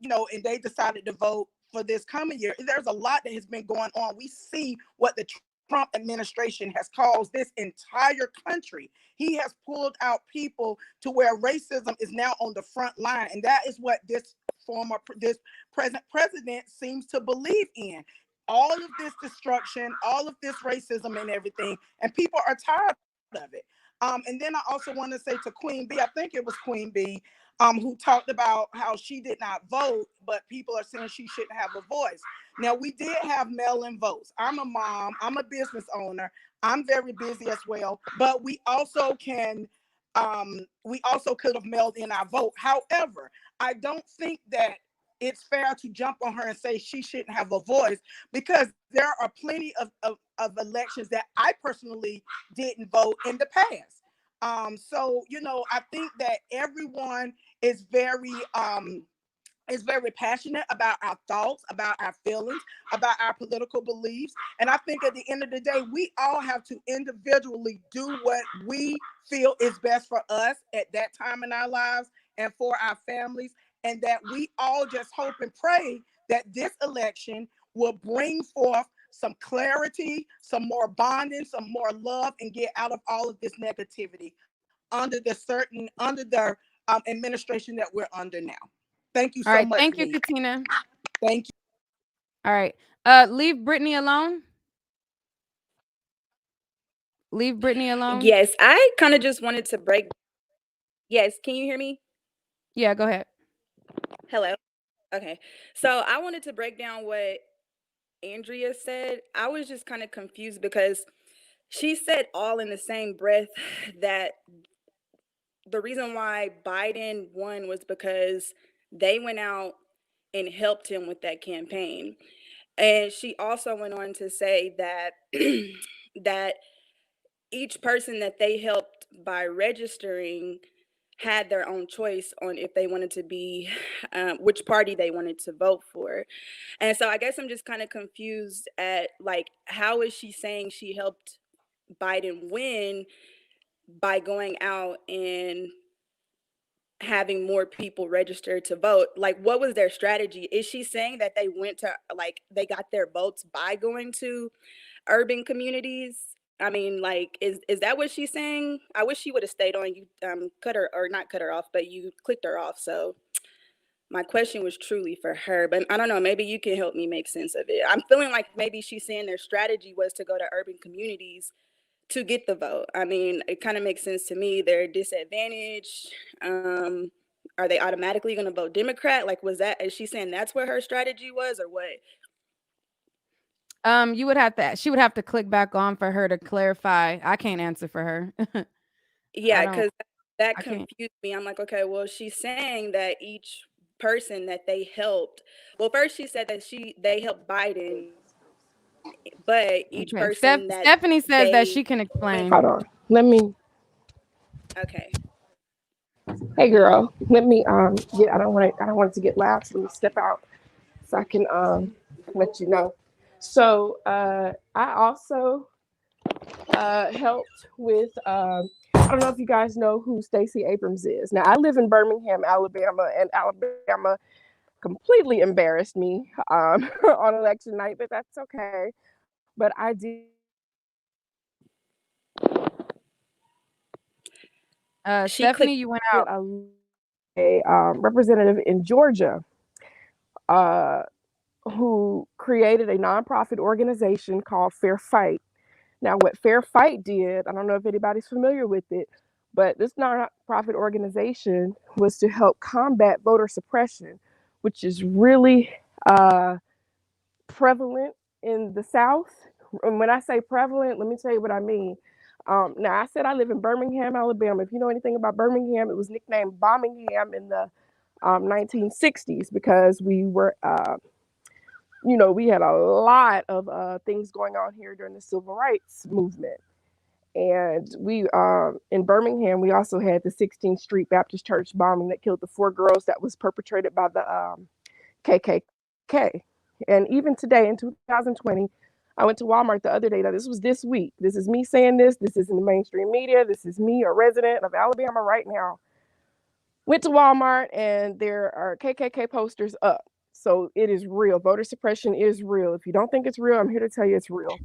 they decided to vote for this coming year. There's a lot that has been going on. We see what the Trump administration has caused this entire country. He has pulled out people to where racism is now on the front line, and that is what this present president seems to believe in. All of this destruction, all of this racism and everything, and people are tired of it. And then I also want to say to Queen B, I think it was Queen B, who talked about how she did not vote, but people are saying she shouldn't have a voice. Now, we did have mail-in votes. I'm a mom, I'm a business owner, I'm very busy as well, but we also could have mailed in our vote. However, I don't think that it's fair to jump on her and say she shouldn't have a voice, because there are plenty of elections that I personally didn't vote in the past. So I think that everyone is very passionate about our thoughts, about our feelings, about our political beliefs. And I think at the end of the day, we all have to individually do what we feel is best for us at that time in our lives and for our families. And that we all just hope and pray that this election will bring forth some clarity, some more bonding, some more love, and get out of all of this negativity under the administration that we're under now. Thank you All so right. much, Thank you, Lee. Katina. Thank you. All right. Leave Brittany alone. Leave Brittany alone. Yes, I kind of just wanted to break. Yes, can you hear me? Yeah, go ahead. Hello. Okay. So I wanted to break down what Andrea said. I was just kind of confused because she said all in the same breath that the reason why Biden won was because they went out and helped him with that campaign. And she also went on to say that that each person that they helped by registering had their own choice on if they wanted to be which party they wanted to vote for. And so I guess I'm just kind of confused at, like, how is she saying she helped Biden win by going out and having more people register to vote? Like, what was their strategy? Is she saying that they went to, like, they got their votes by going to urban communities? I mean, like, is that what she's saying? I wish she would have stayed on. You cut her, or not cut her off, but you clicked her off. So my question was truly for her, but I don't know, maybe you can help me make sense of it. I'm feeling like maybe she's saying their strategy was to go to urban communities to get the vote. I mean, it kind of makes sense to me. They're disadvantaged. Are they automatically going to vote Democrat? Like, is she saying that's what her strategy was, or what? She would have to click back on for her to clarify. I can't answer for her. Yeah, I don't because that I can't. confused me. I'm like, okay, well, she's saying that each person that they helped. Well, first she said that they helped Biden, but each Okay. person that Stephanie says that they she can went. explain. Hold on. Let me. Okay. Hey, girl. Let me. I don't want it. I don't want it to get loud. So let me step out so I can let you know. So I also helped with I don't know if you guys know who Stacey Abrams is. Now, I live in Birmingham, Alabama, and Alabama completely embarrassed me on election night, but that's okay. But I did She clicked. Stephanie, you went out. a representative in Georgia uh, who created a nonprofit organization called Fair Fight. Now, what Fair Fight did, I don't know if anybody's familiar with it, but this nonprofit organization was to help combat voter suppression, which is really prevalent in the South. And when I say prevalent, let me tell you what I mean. Now, I said I live in Birmingham, Alabama. If you know anything about Birmingham, it was nicknamed Bombingham in the 1960s because we were, we had a lot of things going on here during the civil rights movement. And we, in Birmingham, we also had the 16th Street Baptist Church bombing that killed the 4 girls that was perpetrated by the KKK. And even today in 2020, I went to Walmart the other day. Now, this was this week. This is me saying this. This is in the mainstream media. This is me, a resident of Alabama right now. Went to Walmart and there are KKK posters up. So it is real. Voter suppression is real. If you don't think it's real, I'm here to tell you it's real.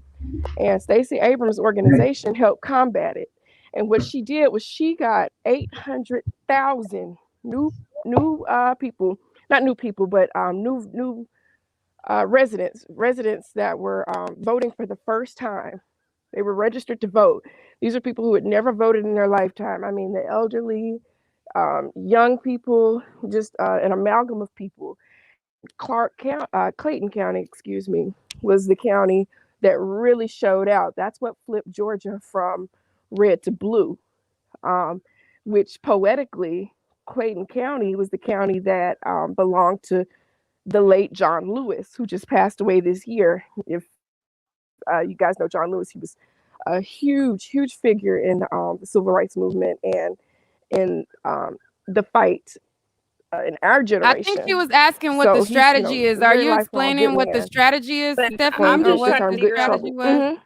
And Stacey Abrams' organization helped combat it. And what she did was she got 800,000 new people, not new people, but new residents that were voting for the first time. They were registered to vote. These are people who had never voted in their lifetime. I mean, the elderly, young people, just an amalgam of people. Clayton County, excuse me, was the county that really showed out. That's what flipped Georgia from red to blue, which poetically, Clayton County was the county that belonged to the late John Lewis, who just passed away this year. If you guys know John Lewis, he was a huge figure in the civil rights movement and in the fight in our I think she generation. was asking what the So he's, strategy is. Are very you lifelong good explaining what the man. strategy is, But Stephanie, I'm or Coined just the what trying to term the good figure out. strategy trouble. was?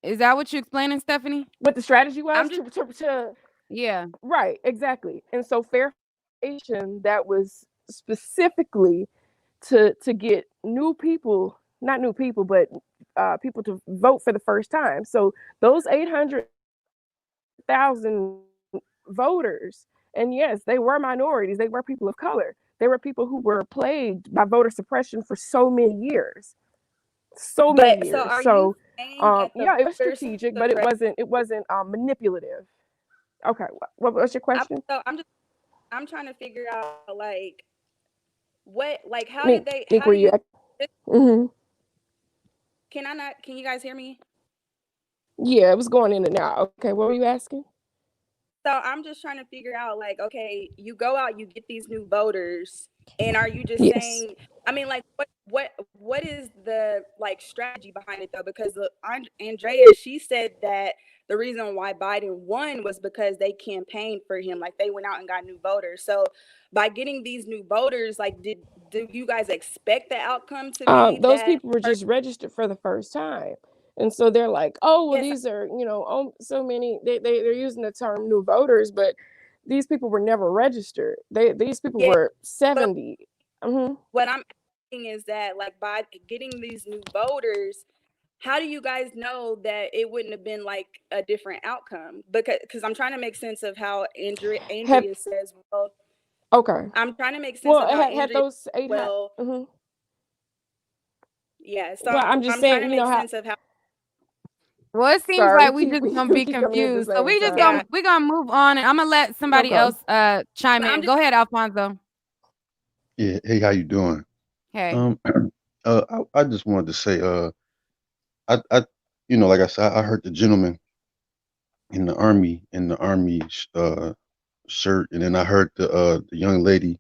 Is that what you explaining, Stephanie? What the strategy was I'm just to Yeah. right, exactly. And so fair foundation that was specifically to get new people, not new people, but people to vote for the first time. So those 800,000 voters, and yes, they were minorities, they were people of color. They were people who were plagued by voter suppression for so many years. So many but so years. are you So saying that the yeah, it was voter strategic, but suppression? it wasn't manipulative. Okay, what was your question? I'm trying to figure out like what like Nick, how were do you? you Mm-hmm. can you guys hear me? Yeah, it was going in and out. Okay, what were you asking? So I'm just trying to figure out like, okay, you go out, you get these new voters, and are you just Yes. saying, I mean, like what is the like strategy behind it though? Because Andrea, she said that the reason why Biden won was because they campaigned for him, like they went out and got new voters. So by getting these new voters, like do you guys expect the outcome to be Those that? people were just registered for the first time. And so they're like, oh, well, Yes, these are, so many, they're using the term new voters, but these people were never registered. These people yeah. were So 70. Mm-hmm. what I'm asking is that like by getting these new voters, how do you guys know that it wouldn't have been like a different outcome? Because I'm trying to make sense of how Had, Andrea says, well, okay. I'm trying to make sense Well, of how had Andrea, those eight, well, mm-hmm. yeah. So Well, I'm just I'm trying to saying, make how, sense of how, Well, it seems sorry, like we just gonna we be keep coming in at the confused. So same yeah. time. we gonna move on, and I'm gonna let somebody Okay. else chime So in. I'm Go just, ahead, Alfonso. Yeah. Hey, how you doing? Hey. Um, I just wanted to say, I, like I said, I heard the gentleman in the army, shirt, and then I heard the young lady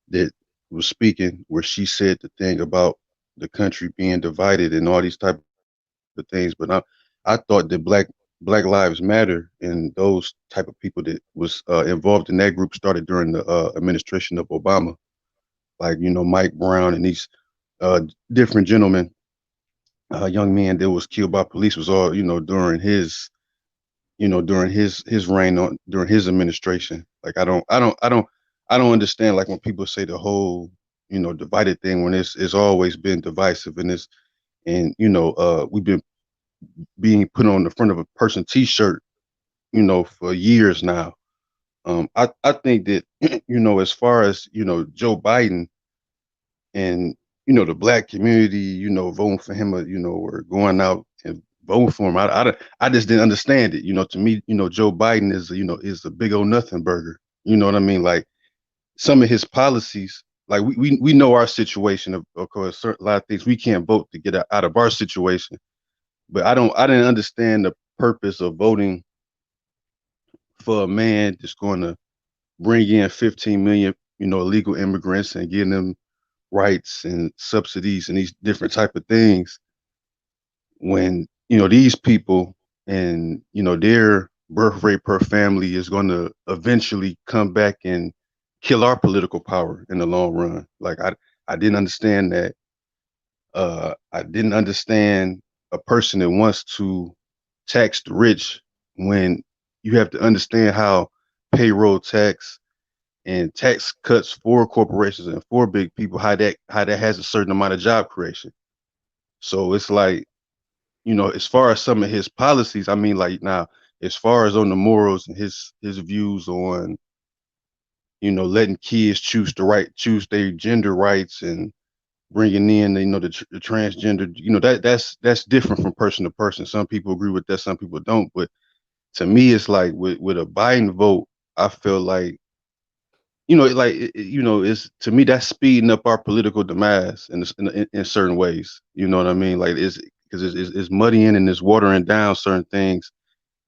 that was speaking where she said the thing about the country being divided and all these type of things. But I thought that Black Lives Matter and those type of people that was involved in that group started during the administration of Obama, like Mike Brown and these uh, different gentlemen, young man that was killed by police was all during his during his reign during his administration. Like I don't understand like when people say the whole divided thing when it's always been divisive and we've been being put on the front of a person t-shirt for years now. I think that as far as Joe Biden and the black community voting for him or going out and voting for him, I just didn't understand it. To me, Joe Biden is a big old nothing burger. You know what I mean? Like some of his policies, like we know our situation. Of course, a lot of things we can't vote to get out of our situation. But I didn't understand the purpose of voting for a man that's going to bring in 15 million, illegal immigrants and give them rights and subsidies and these different type of things when, these people and, their birth rate per family is going to eventually come back and kill our political power in the long run. Like I didn't understand that. I didn't understand a person that wants to tax the rich when you have to understand how payroll tax and tax cuts for corporations and for big people, how that has a certain amount of job creation. So it's like, as far as some of his policies, I mean, like now, as far as on the morals and his views on, letting kids choose their gender rights and bringing in, the transgender, that's different from person to person. Some people agree with that, some people don't. But to me, it's like with a Biden vote, I feel like, it's to me that's speeding up our political demise in certain ways. You know what I mean? Like it's because it's muddying and it's watering down certain things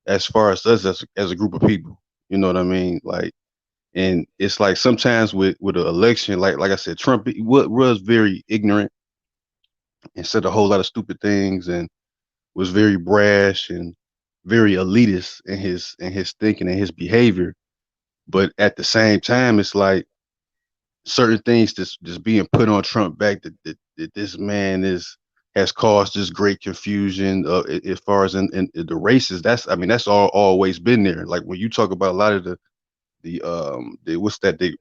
as far as us as a group of people. You know what I mean? Like, and it's like sometimes with an election, like I said, Trump was very ignorant and said a whole lot of stupid things and was very brash and very elitist in his thinking and his behavior. But at the same time, it's like certain things just being put on Trump back that this man has caused this great confusion as far as in the races. That's all always been there. Like when you talk about a lot of the what's that the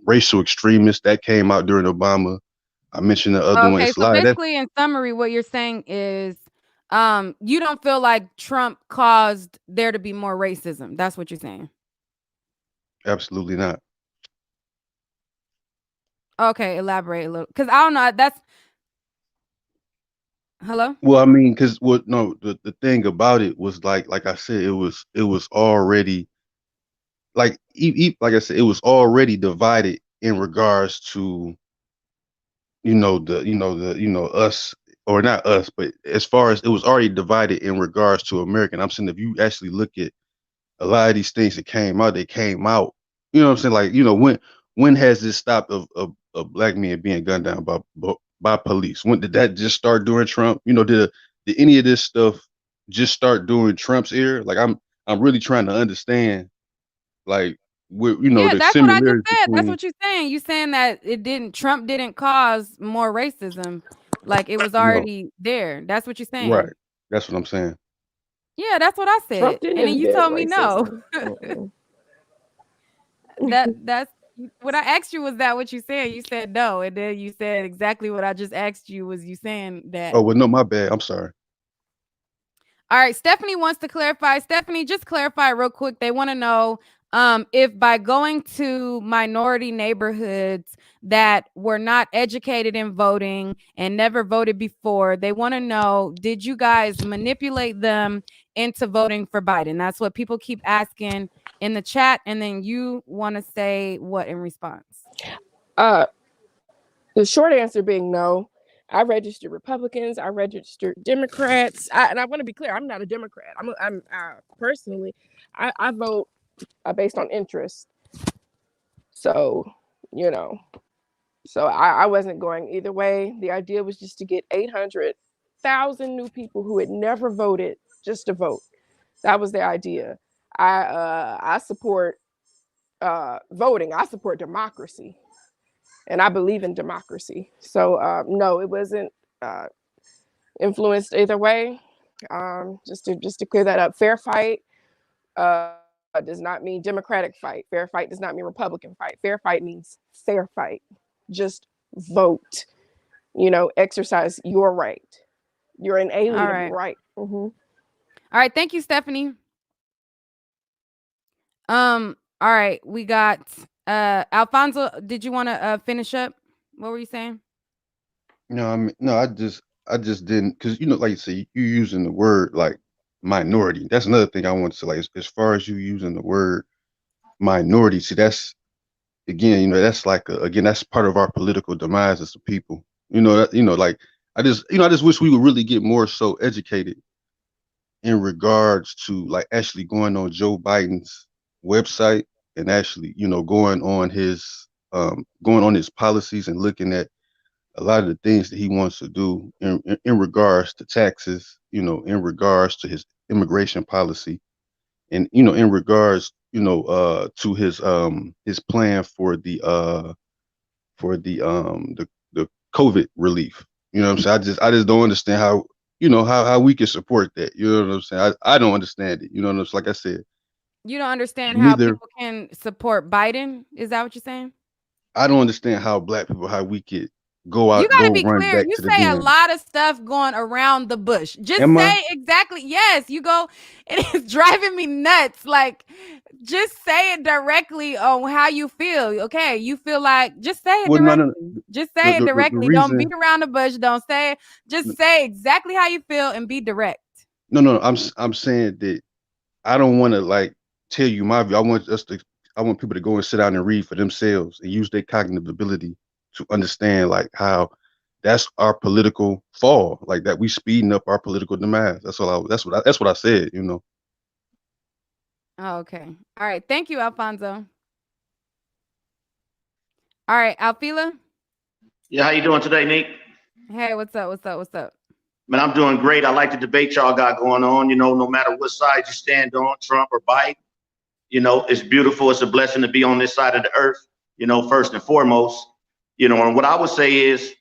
racial extremists that came out during Obama. I mentioned the other one. Okay, It's a so lot of that. basically, in summary, what you're saying is, you don't feel like Trump caused there to be more racism. That's what you're saying. Absolutely not. Okay, elaborate a little, because I don't know. That's hello. Well, I mean, because what no, the thing about it was like I said, it was already like I said, it was already divided in regards to us or not us, but as far as it was already divided in regards to American. I'm saying if you actually look at a lot of these things that came out, they came out. You know what I'm saying? Like when has this stopped of black men being gunned down by police? When did that just start during Trump? Did any of this stuff just start during Trump's era? Like I'm really trying to understand like Yeah, the that's what I just similarities said. That's between. what you're saying. You saying that Trump didn't cause more racism, like it was No, already there. That's what you're right. saying. That's what I'm saying. Yeah, that's what I Trump said, didn't and then you invent told me no. racism. Mm-mm. That's what I asked you. Was that what you said? You said no, and then you said exactly what I just asked you. Was you saying that? Oh well, no, my bad. I'm sorry. All right, Stephanie wants to clarify. Stephanie, just clarify real quick. They want to know if by going to minority neighborhoods that were not educated in voting and never voted before, they want to know, did you guys manipulate them into voting for Biden? That's what people keep asking in the chat. And then you want to say what in response? Uh, the short answer being no. I registered Republicans. I registered Democrats. And I want to be clear, I'm not a Democrat. I'm personally, I vote based on interest. So, you know, so I wasn't going either way. The idea was just to get 800,000 new people who had never voted just to vote. That was the idea. I support voting. I support democracy, and I believe in democracy. So no, it wasn't uh, influenced either way. Just to clear that up, fair fight. does not mean Democratic fight. Fair fight does not mean Republican fight. Fair fight means fair fight. Just vote. Exercise your right. Your inalienable right. All right. Thank you, Stephanie. All right. We got Alfonso. Did you want to finish up? What were you saying? No, I mean, no, I just didn't, because like you say, you using the word like minority. That's another thing I want to say. Like, as far as you using the word minority, see, that's again, that's like again, that's part of our political demise as a people. Like I just wish we would really get more so educated in regards to like actually going on Joe Biden's website and actually, going on his policies and looking at a lot of the things that he wants to do in regards to taxes, in regards to his immigration policy, and in regards, to his plan for the COVID relief. You know what I'm saying? I just don't understand how we can support that. You know what I'm saying? I don't understand it. You know what I'm saying? Like I said, You don't understand how neither people can support Biden? Is that what you're saying? I don't understand how black people, how we could go You out, got to go be run clear. back You to the say a den. lot of stuff going around the bush. Just Am I? say exactly. Yes, you go. It is driving me nuts. Like, just say it directly on how you feel. Okay, you feel like, just say it Well, no, no, directly. no. Just The, say it the, the, the directly. Don't beat reason, around the bush. Don't say it. Just say exactly how you feel and be direct. no, I'm saying that I don't want to like tell you my view. I want people to go and sit down and read for themselves and use their cognitive ability to understand like how that's our political fall, like that we speeding up our political demise. That's what I said. Oh, okay. All right. Thank you, Alfonso. All right, Alfila. Yeah, how you doing today, Nick? Hey, what's up? What's up? What's up? Man, I'm doing great. I like the debate y'all got going on. No matter what side you stand on, Trump or Biden, it's beautiful. It's a blessing to be on this side of the earth, first and foremost. And what I would say is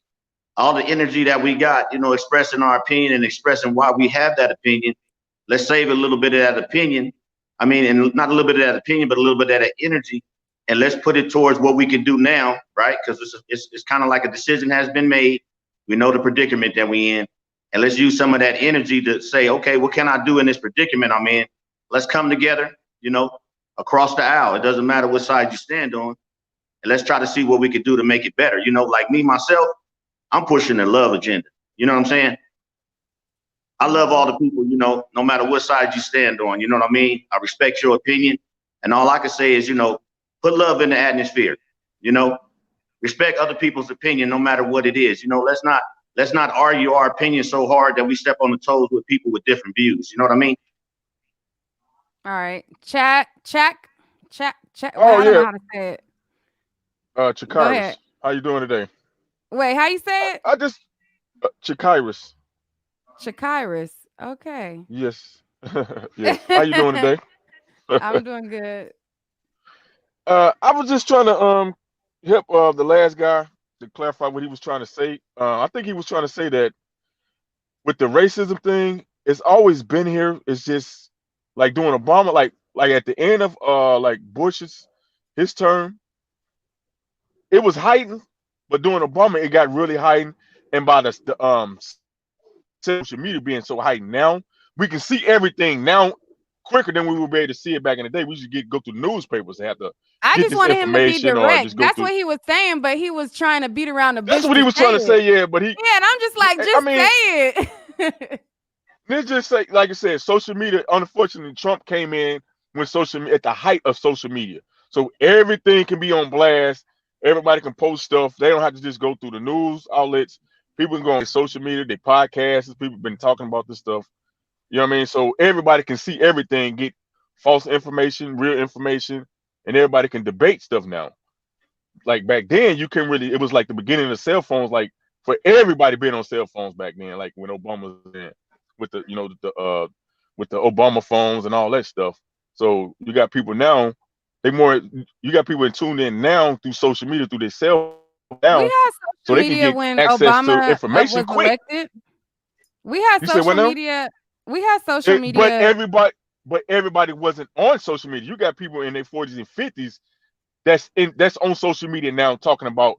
all the energy that we got, expressing our opinion and expressing why we have that opinion. Let's save a little bit of that opinion. I mean, and not a little bit of that opinion, but a little bit of that energy. And let's put it towards what we can do now, right? Because it's kind of like a decision has been made. We know the predicament that we're in. And let's use some of that energy to say, okay, what can I do in this predicament I'm in? Let's come together, across the aisle. It doesn't matter what side you stand on. And let's try to see what we can do to make it better. Like me, myself, I'm pushing the love agenda. You know what I'm saying? I love all the people, no matter what side you stand on. You know what I mean? I respect your opinion. And all I can say is, put love in the atmosphere, respect other people's opinion, no matter what it is. Let's not argue our opinion so hard that we step on the toes with people with different views. You know what I mean? All right. Chat. Well, Oh I don't know yeah, how to say it. Go Chikaris. ahead. How you doing today? Wait, how you say it? I just Chikaris. Shakirus. Okay. Yes. Yes. How you doing today? I'm doing good. I was just trying to help the last guy to clarify what he was trying to say. I think he was trying to say that with the racism thing, it's always been here. It's just like during Obama, like at the end of like Bush's his term, it was heightened, but during Obama, it got really heightened, and by the social media being so heightened now, we can see everything now quicker than we would be able to see it back in the day. We used to go through newspapers and have to I get just this wanted him to be information or direct. just go That's through. what he was saying, but he was trying to beat around the That's bush what he to was say trying to say, it. yeah. But Yeah, and I'm just like, I just mean, say it. let's just say, like I said, social media. Unfortunately, Trump came in when at the height of social media, so everything can be on blast. Everybody can post stuff. They don't have to just go through the news outlets. People can go on social media, they podcasts. People been talking about this stuff. You know what I mean? So everybody can see everything, get false information, real information, and everybody can debate stuff now. Like back then, you can really. It was like the beginning of cell phones. Like for everybody being on cell phones back then, like when Obama was in with with the Obama phones and all that stuff. So you got people now. You got people tuned in now through social media through their cell phone We now, had so social they can media get when access to Obama information was quick. elected. We had You said social what now? media. We had social But media. everybody, but everybody wasn't on social media. You got people in their 40s and 50s that's on social media now talking about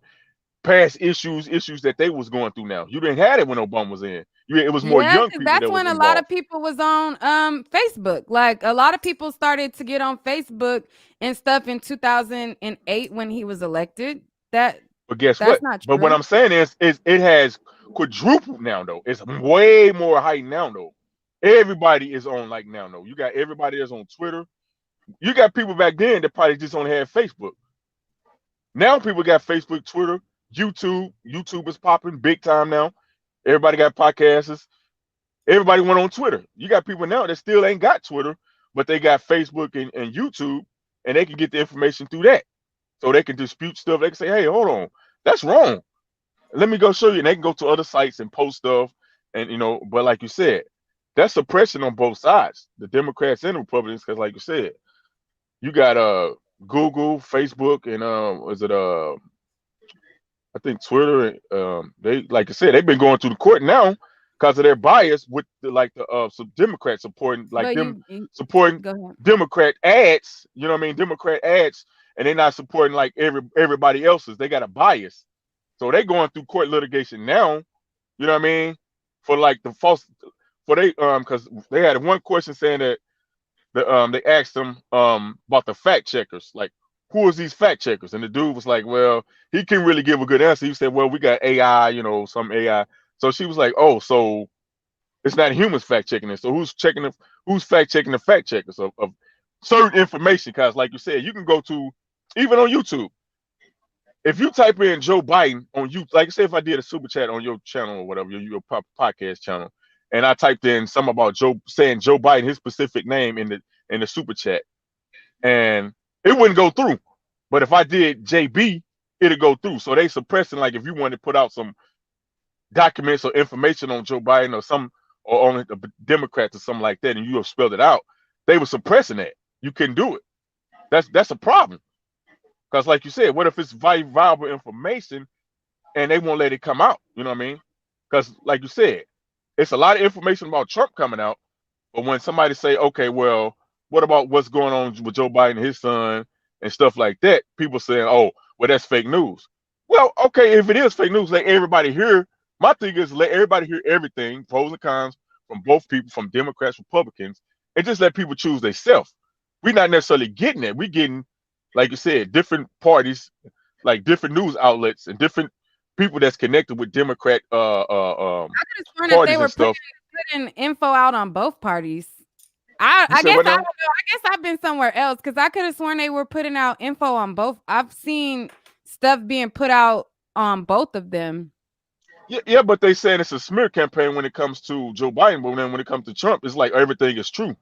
past issues that they was going through now. You didn't have it when Obama was in. It was more Yeah, young because people that's that was when a lot involved. of people was on Facebook. Like a lot of people started to get on Facebook and stuff in 2008 when he was elected. That But guess that's what? not But what true. I'm saying is it has quadrupled now though. It's way more height now though. Everybody is on like now though. You got everybody that's on Twitter. You got people back then that probably just only had Facebook. Now people got Facebook, Twitter, YouTube. YouTube is popping big time now. Everybody got podcasts. Everybody went on Twitter. You got people now that still ain't got Twitter, but they got Facebook and YouTube, and they can get the information through that. So they can dispute stuff. They can say, hey, hold on, that's wrong. Let me go show you. And they can go to other sites and post stuff. And but like you said, that's suppression on both sides, the Democrats and the Republicans, because like you said, you got Google, Facebook, and was it I think Twitter, they like I said, they've been going to the court now because of their bias with some Democrats supporting like But them you supporting go ahead. Democrat ads. You know what I mean? Democrat ads, and they're not supporting like everybody else's. They got a bias, so they going through court litigation now. You know what I mean? For like the false, for they because they had one question saying that they asked them about the fact checkers, like who is these fact checkers? And the dude was like, well, he couldn't really give a good answer. He said, well, we got AI, some AI. So she was like, oh, so it's not humans fact checking it. So who's fact checking the fact checkers of certain information? Because like you said, you can go to even on YouTube. If you type in Joe Biden on you, like say if I did a super chat on your channel or whatever, your podcast channel, and I typed in something about saying Joe Biden, his specific name in the super chat, and it wouldn't go through. But if I did JB, it'd go through. So they suppressing, like if you wanted to put out some documents or information on Joe Biden or on the Democrats or something like that, and you have spelled it out, they were suppressing that. You couldn't do it. That's a problem. Because like you said, what if it's viable information and they won't let it come out? You know what I mean? Because like you said, it's a lot of information about Trump coming out, but when somebody say, okay, well, what about what's going on with Joe Biden and his son and stuff like that? People saying, oh, well, that's fake news. Well, okay, if it is fake news, let everybody hear. My thing is let everybody hear everything, pros and cons from both people, from Democrats, Republicans, and just let people choose themselves. We're not necessarily getting it. We're getting, like you said, different parties, like different news outlets and different people that's connected with Democrat I could have sworn that they parties were and stuff. putting info out on both parties. I You I said guess what I now? don't know. I guess I've been somewhere else because I could have sworn they were putting out info on both. I've seen stuff being put out on both of them. Yeah, but they saying it's a smear campaign when it comes to Joe Biden, but then when it comes to Trump, it's like everything is true.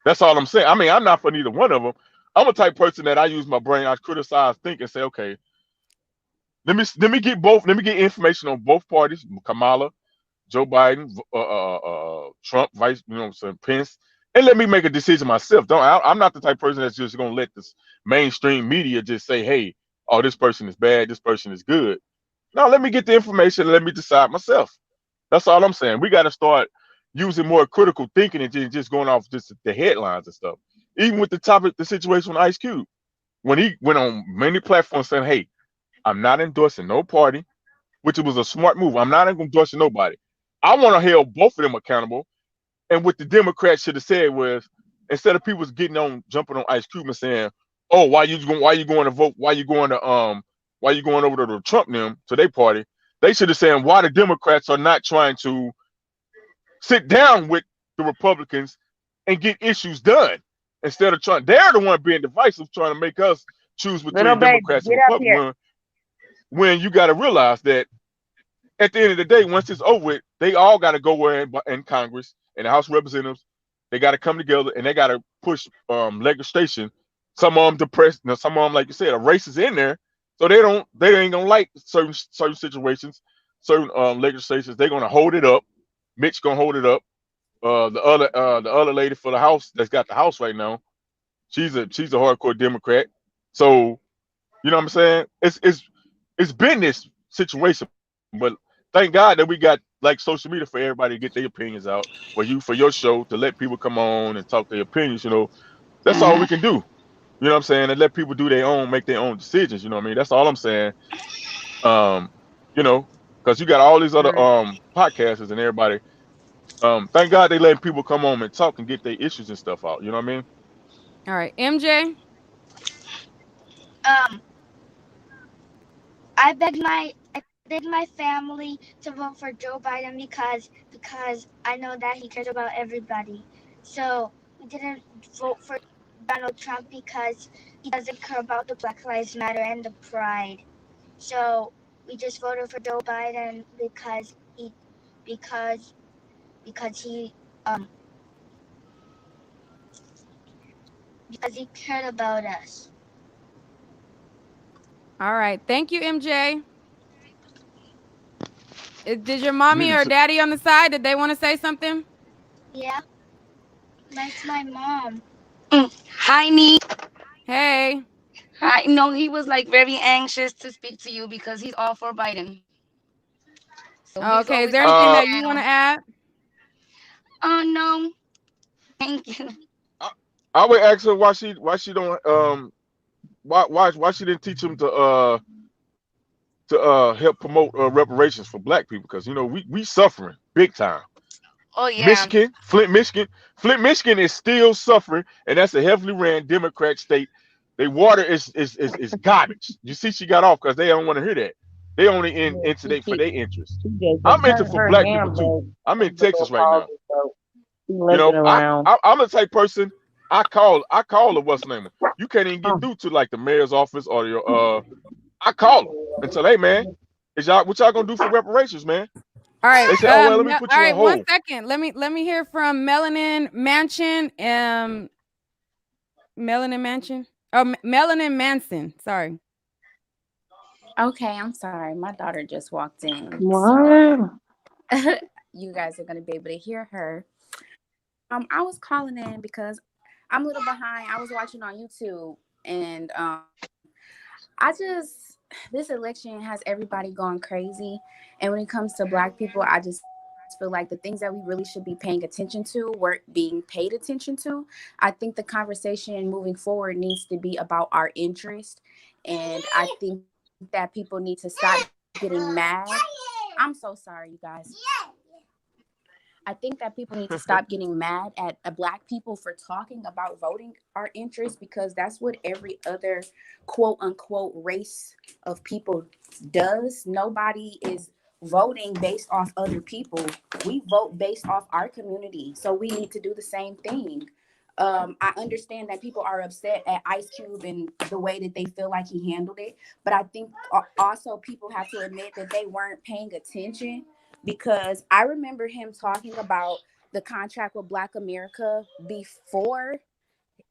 That's all I'm saying. I mean, I'm not for neither one of them. I'm a type person that I use my brain. I criticize, think, and say, okay, let me get both. Let me get information on both parties, Kamala, Joe Biden, Trump, Vice, Pence, and let me make a decision myself. I'm not the type of person that's just gonna let this mainstream media just say, hey, oh, this person is bad, this person is good. No, let me get the information and let me decide myself. That's all I'm saying. We got to start using more critical thinking and just going off just the headlines and stuff. Even with the topic, the situation with Ice Cube, when he went on many platforms saying, hey, I'm not endorsing no party, which was a smart move. I'm not endorsing nobody. I want to hold both of them accountable. And what the Democrats should have said was, instead of people jumping on Ice Cube and saying, "Oh, why you going to vote? Why you going over to the Trump them to their party?" They should have said, "Why the Democrats are not trying to sit down with the Republicans and get issues done instead of trying. They're the one being divisive, trying to make us choose Little between baby, Democrats and get up here. Republicans. When you got to realize that at the end of the day, once it's over with, they all got to go in Congress and the House of Representatives. They got to come together and they got to push legislation. Some of them depressed, some of them, like you said, are racist in there, so they ain't gonna like certain situations, certain legislations. They're gonna hold it up. Mitch gonna hold it up. The other lady for the House that's got the House right now, she's a hardcore Democrat. So you know what I'm saying? It's been this situation, but thank God that we got like social media for everybody to get their opinions out, for your show to let people come on and talk their opinions. That's all we can do. You know what I'm saying? And let people make their own decisions. You know what I mean? That's all I'm saying. Um, because you got all these other podcasters and everybody. Thank God they letting people come on and talk and get their issues and stuff out. You know what I mean? All right, MJ. Um, I beg my family to vote for Joe Biden because I know that he cares about everybody. So we didn't vote for Donald Trump because he doesn't care about the Black Lives Matter and the Pride. So we just voted for Joe Biden because he because he cared about us. All right, thank you, MJ. Did your You need mommy to. or daddy on the side? Did they want to say something? Yeah, that's my mom. Hi, Nee. Hey. Hi. No, he was like very anxious to speak to you because he's all for Biden. So he's Okay, is always there on anything the that you want to channel. add? Oh no, thank you. I would ask her why she don't why she didn't teach him to help promote reparations for black people, because we suffering big time. Oh yeah. Flint, Michigan is still suffering, and that's a heavily ran Democrat state. Their water is garbage. You see, she got off because they don't want to hear that. They only into they for their interest. She just I'm into for her black people too. handbag I'm in the little Texas right now. pauses, so she looking I, around. I'm the type person. I call her what's name. You can't even get Oh, through to like the mayor's office or your. I call them and tell, hey man, what y'all gonna do for reparations, man? All right. They say, oh well, let me put All you right. on 1 second. hold. Let me hear from Melanin Mansion. Melanin Mansion. Oh, Melanin Manson. Sorry. Okay, I'm sorry. My daughter just walked in, so what? you guys are gonna be able to hear her. I was calling in because I'm a little behind. I was watching on YouTube, and I just this election has everybody going crazy. And when it comes to Black people, I just feel like the things that we really should be paying attention to weren't being paid attention to. I think the conversation moving forward needs to be about our interest, and I think that people need to stop getting mad. I'm so sorry, you guys. I think that people need to stop getting mad at Black people for talking about voting our interests, because that's what every other quote unquote race of people does. Nobody is voting based off other people. We vote based off our community. So we need to do the same thing. I understand that people are upset at Ice Cube and the way that they feel like he handled it. But I think also people have to admit that they weren't paying attention, because I remember him talking about the contract with Black America before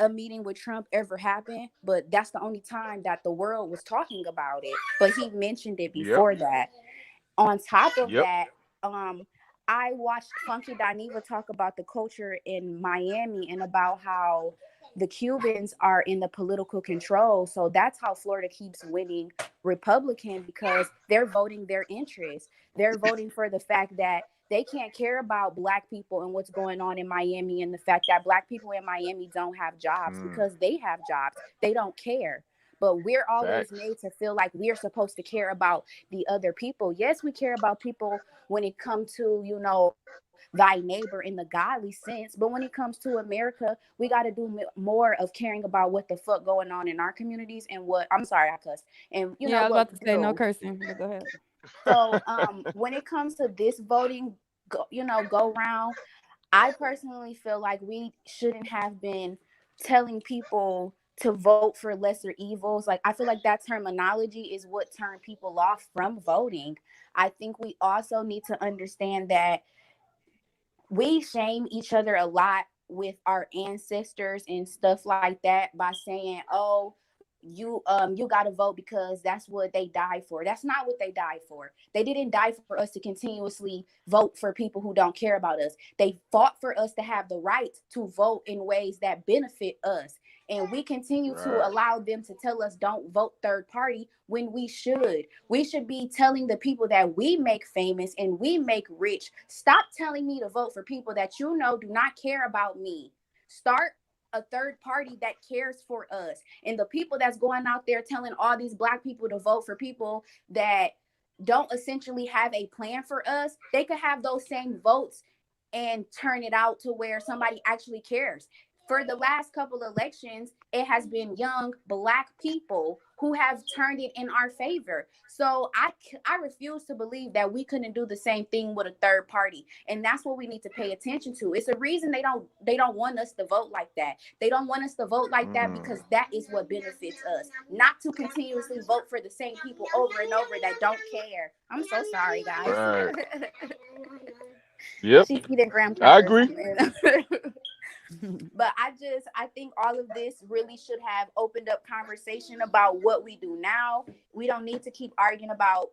a meeting with Trump ever happened, but that's the only time that the world was talking about it. But he mentioned it Yep. before that. On top of Yep. that, I watched Funky Dineva talk about the culture in Miami and about how the Cubans are in the political control. So that's how Florida keeps winning Republican, because they're voting their interests. They're voting for the fact that they can't care about Black people and what's going on in Miami, and the fact that Black people in Miami don't have jobs because they have jobs. They don't care. But we're always Facts. made to feel like we're supposed to care about the other people. Yes, we care about people when it comes to, thy neighbor in the godly sense. But when it comes to America, we got to do more of caring about what the fuck going on in our communities, and what, I'm sorry, I cuss, and Yeah, I was what about to we say no do. cursing, but go ahead. So when it comes to this voting, go round, I personally feel like we shouldn't have been telling people to vote for lesser evils. Like, I feel like that terminology is what turned people off from voting. I think we also need to understand that we shame each other a lot with our ancestors and stuff like that by saying, oh, you got to vote because that's what they died for. That's not what they died for. They didn't die for us to continuously vote for people who don't care about us. They fought for us to have the right to vote in ways that benefit us. And we continue to Right. allow them to tell us don't vote third party when we should. We should be telling the people that we make famous and we make rich, stop telling me to vote for people that you know do not care about me. Start a third party that cares for us. And the people that's going out there telling all these black people to vote for people that don't essentially have a plan for us, they could have those same votes and turn it out to where somebody actually cares. For the last couple elections, it has been young black people who have turned it in our favor. So I refuse to believe that we couldn't do the same thing with a third party, and that's what we need to pay attention to. It's a reason they don't want us to vote like that. They don't want us to vote like that because that is what benefits us, not to continuously vote for the same people over and over that don't care. I'm so sorry, guys. Right. Yep. She's eating graham I crackers. agree. But I think all of this really should have opened up conversation about what we do now. We don't need to keep arguing about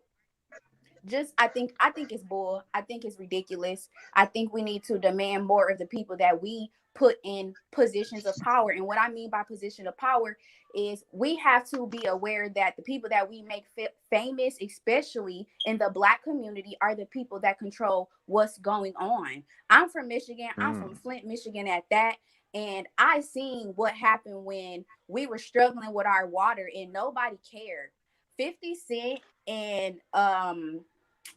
just I think it's bull. I think it's ridiculous. I think we need to demand more of the people that we put in positions of power. And what I mean by position of power is we have to be aware that the people that we make famous, especially in the black community, are the people that control what's going on. I'm from Michigan. I'm from Flint, Michigan at that. And I seen what happened when we were struggling with our water and nobody cared. 50 Cent and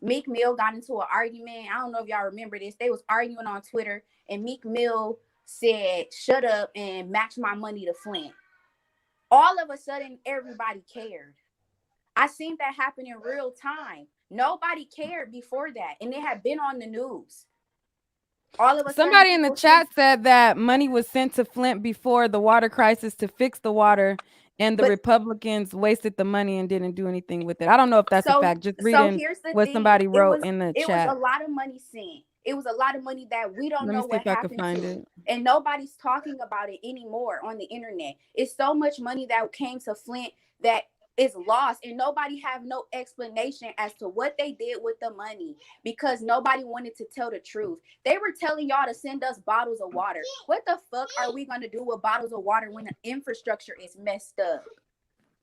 Meek Mill got into an argument. I don't know if y'all remember this. They was arguing on Twitter, and Meek Mill said, "Shut up and match my money to Flint." All of a sudden, everybody cared. I seen that happen in real time. Nobody cared before that, and it had been on the news. All of a sudden, Somebody in the chat said that money was sent to Flint before the water crisis to fix the water, and the Republicans wasted the money and didn't do anything with it. I don't know if that's a fact. Just reading here's the what thing. somebody wrote in the It was a chat. lot of money sent. It was a lot of money that we don't Let me know see what if I can happened find to. it. And nobody's talking about it anymore on the internet. It's so much money that came to Flint that is lost, and nobody have no explanation as to what they did with the money because nobody wanted to tell the truth. They were telling y'all to send us bottles of water. What the fuck are we going to do with bottles of water when the infrastructure is messed up?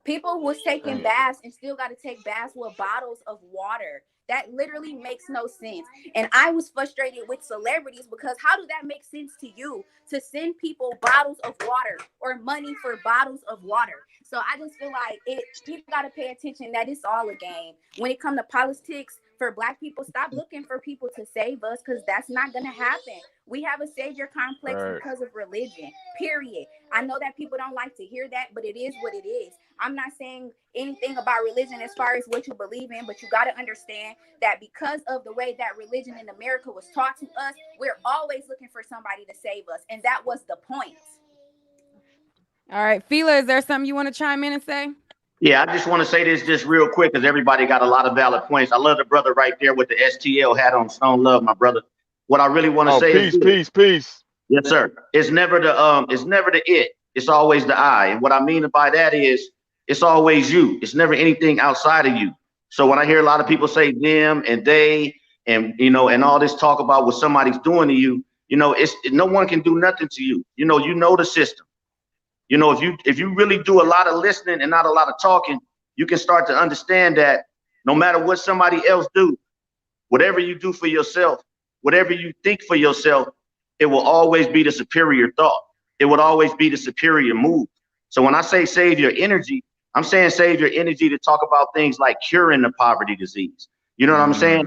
People was taking baths and still got to take baths with bottles of water. That literally makes no sense. And I was frustrated with celebrities because how do that make sense to you to send people bottles of water or money for bottles of water? So I just feel like people got to pay attention that it's all a game. When it comes to politics, for black people, stop looking for people to save us because that's not going to happen. We have a savior complex because of religion, period. I know that people don't like to hear that, but it is what it is. I'm not saying anything about religion as far as what you believe in, but you got to understand that because of the way that religion in America was taught to us, we're always looking for somebody to save us. And that was the point. All right, Fila, is there something you want to chime in and say? Yeah, I just want to say this just real quick because everybody got a lot of valid points. I love the brother right there with the STL hat on. Stone love, my brother. What I really want to say is peace. Yes, sir. It's never the it. It's always the I. And what I mean by that is it's always you. It's never anything outside of you. So when I hear a lot of people say them and they and and all this talk about what somebody's doing to you, it's no one can do nothing to you. You know the system. If you really do a lot of listening and not a lot of talking, you can start to understand that no matter what somebody else do, whatever you do for yourself, whatever you think for yourself, it will always be the superior thought. It would always be the superior move. So when I say save your energy, I'm saying save your energy to talk about things like curing the poverty disease. You know what I'm saying?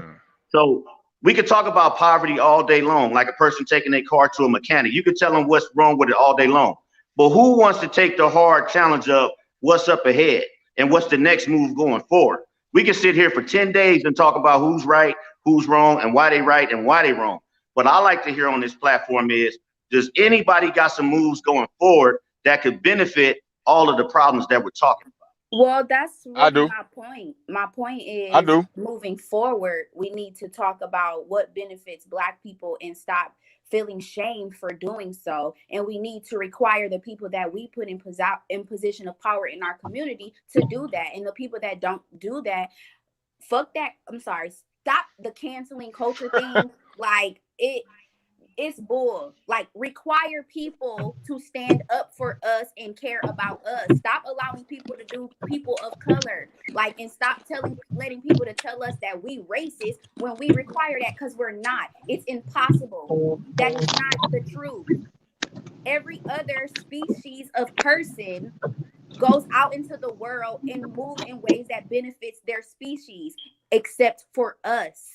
So we could talk about poverty all day long, like a person taking their car to a mechanic. You could tell them what's wrong with it all day long. But who wants to take the hard challenge of what's up ahead and what's the next move going forward? We can sit here for 10 days and talk about who's right, who's wrong, and why they right and why they wrong. What I like to hear on this platform is, does anybody got some moves going forward that could benefit all of the problems that we're talking about? Well, that's really my point. My point is moving forward, we need to talk about what benefits Black people and stop feeling shamed for doing so, and we need to require the people that we put in position of power in our community to do that. And the people that don't do that, fuck that. I'm sorry. Stop the canceling culture thing. Like it's bull. Like, require people to stand up for us and care about us. Stop allowing people to do people of color. Like, and stop letting people to tell us that we racist when we require that, because we're not. It's impossible. That is not the truth. Every other species of person goes out into the world and move in ways that benefits their species, except for us.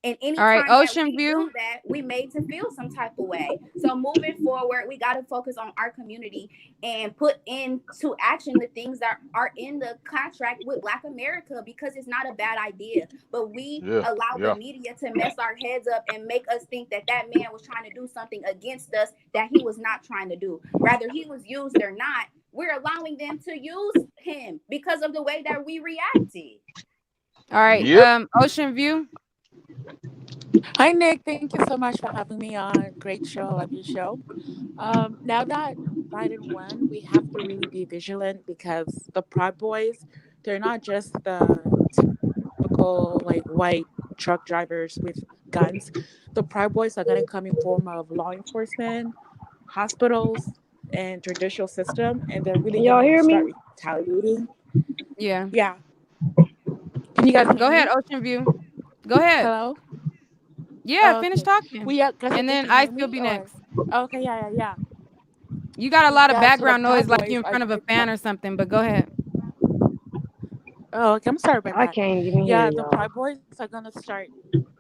And All right, anytime that Ocean we View. do that, we made to feel some type of way. So moving forward, we got to focus on our community and put into action the things that are in the contract with Black America, because it's not a bad idea. But we allow the media to mess our heads up and make us think that that man was trying to do something against us that he was not trying to do. Rather, he was used or not, we're allowing them to use him because of the way that we reacted. All right, Ocean View. Hi, Nick. Thank you so much for having me on. Great show. Love your show. Now that Biden won, we have to really be vigilant, because the Proud Boys, they're not just the typical like white truck drivers with guns. The Proud Boys are going to come in form of law enforcement, hospitals, and judicial system, and they're really Y'all going to hear me? start retaliating. Yeah. Yeah. Can you guys hear Go ahead, me? Ocean View. Go ahead. Hello? Yeah, Oh, finish okay. talking. Well, yeah, guys, And you then can Ice hear will me, be or next. okay, yeah. You got a lot of Yeah, so the background noise Proud like Boys you in are front of a fan or something, but go ahead. oh, okay, I'm sorry about I that. can't even hear Yeah, the y'all. Proud Boys are gonna start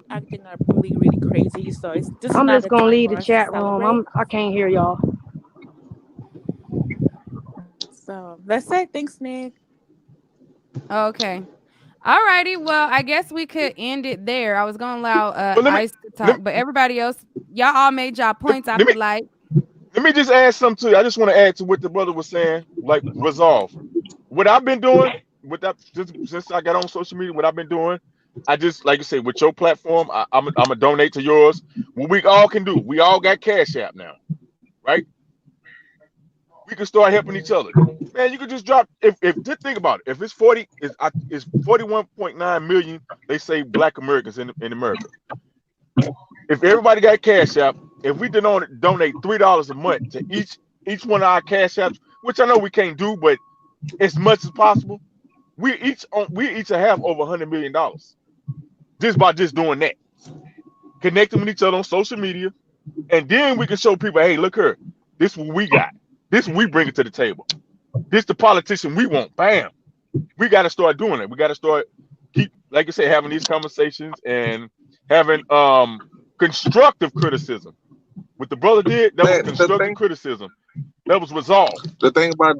acting up really, really crazy. So this is I'm not just the gonna time leave for the us to chat room. celebrate. I can't hear y'all. So that's it. Thanks, Nick. Okay. All righty. Well, I guess we could end it there. I was gonna allow But Ice to talk, but everybody else, y'all all made y'all points. I feel like. let me just add something to you. I just want to add to what the brother was saying, like resolve. What I've been doing with that since I got on social media, what I've been doing, I just like you say with your platform, I'm gonna donate to yours. What we all can do, we all got Cash App now, right? We can start helping each other. Man, you could just drop if just think about it. If it's 41.9 million, they say Black Americans in America. If everybody got Cash App, if we donate $3 a month to each one of our Cash Apps, which I know we can't do, but as much as possible, we each have over $100 million just by just doing that, connecting with each other on social media, and then we can show people, hey, look here, this is what we got, this is what we bring it to the table, this the politician we want. Bam, we got to start doing it. We got to start keep, like I said, having these conversations and having constructive criticism. What the brother did, that was constructive criticism. That was resolved. The thing about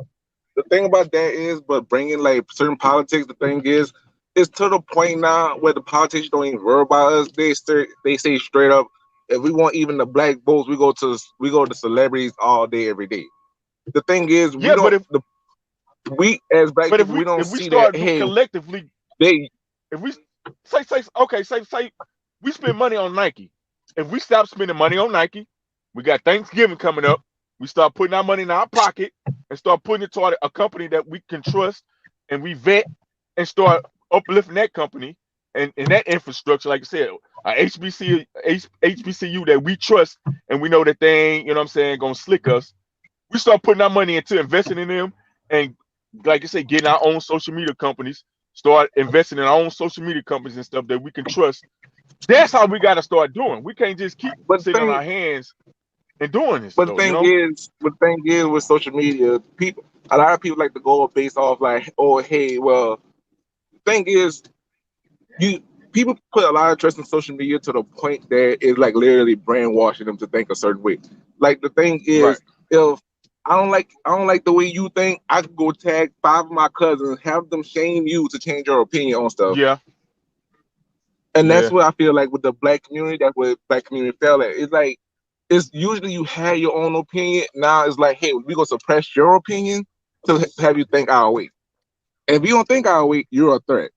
that is, but bringing like certain politics, the thing is, it's to the point now where the politicians don't even worry about us. They say straight up, if we want even the black votes, we go to celebrities all day, every day. The thing is, we don't. We as black people, we don't see that. Hey, collectively, if we say we spend money on Nike. If we stop spending money on Nike, we got Thanksgiving coming up. We start putting our money in our pocket and start putting it toward a company that we can trust and we vet and start uplifting that company and that infrastructure, like I said, HBCU that we trust and we know that they ain't, you know what I'm saying, gonna slick us. We start putting our money into investing in them and, like I said, getting our own social media companies, start investing in our own social media companies and stuff that we can trust. That's how we got to start doing. We can't just keep sitting on our hands and doing this. But the thing is with social media, a lot of people like to go based off like, oh, hey, well, the thing is, people put a lot of trust in social media to the point that it's like literally brainwashing them to think a certain way. Like the thing is, if I don't like the way you think, I could go tag 5 of my cousins, have them shame you to change your opinion on stuff. Yeah. And that's what I feel like with the black community. That's what black community fell at. It's like, it's usually you had your own opinion. Now it's like, hey, we're gonna suppress your opinion to have you think our way. And if you don't think our way, you're a threat.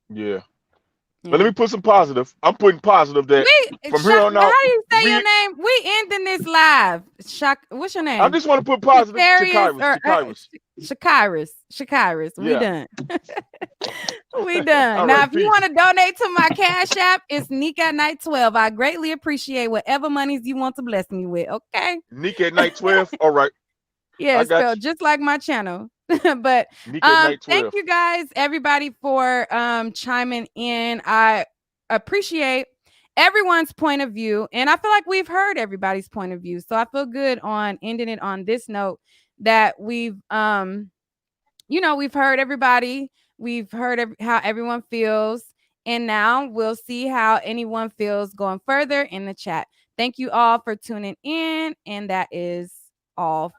Yeah. But let me put some positive. I'm putting positive that from here on How out, do you say your we. name? We ending this live. What's your I name? just want to put positive. Shakarius Chikairis. or Chikairis. Shakarius. We Yeah. done. We done. All Now, right. if you Peace. want to donate to my Cash App, it's Neek at Night 12. I greatly appreciate whatever monies you want to bless me with. Okay. Nick at night 12. All right. Yeah, I it's got spelled just like my channel. But you. Nick at night thank 12. you guys, everybody, for chiming in. I appreciate everyone's point of view, and I feel like we've heard everybody's point of view. So I feel good on ending it on this note that we've we've heard everybody. We've heard how everyone feels. And now we'll see how anyone feels going further in the chat. Thank you all for tuning in. And that is all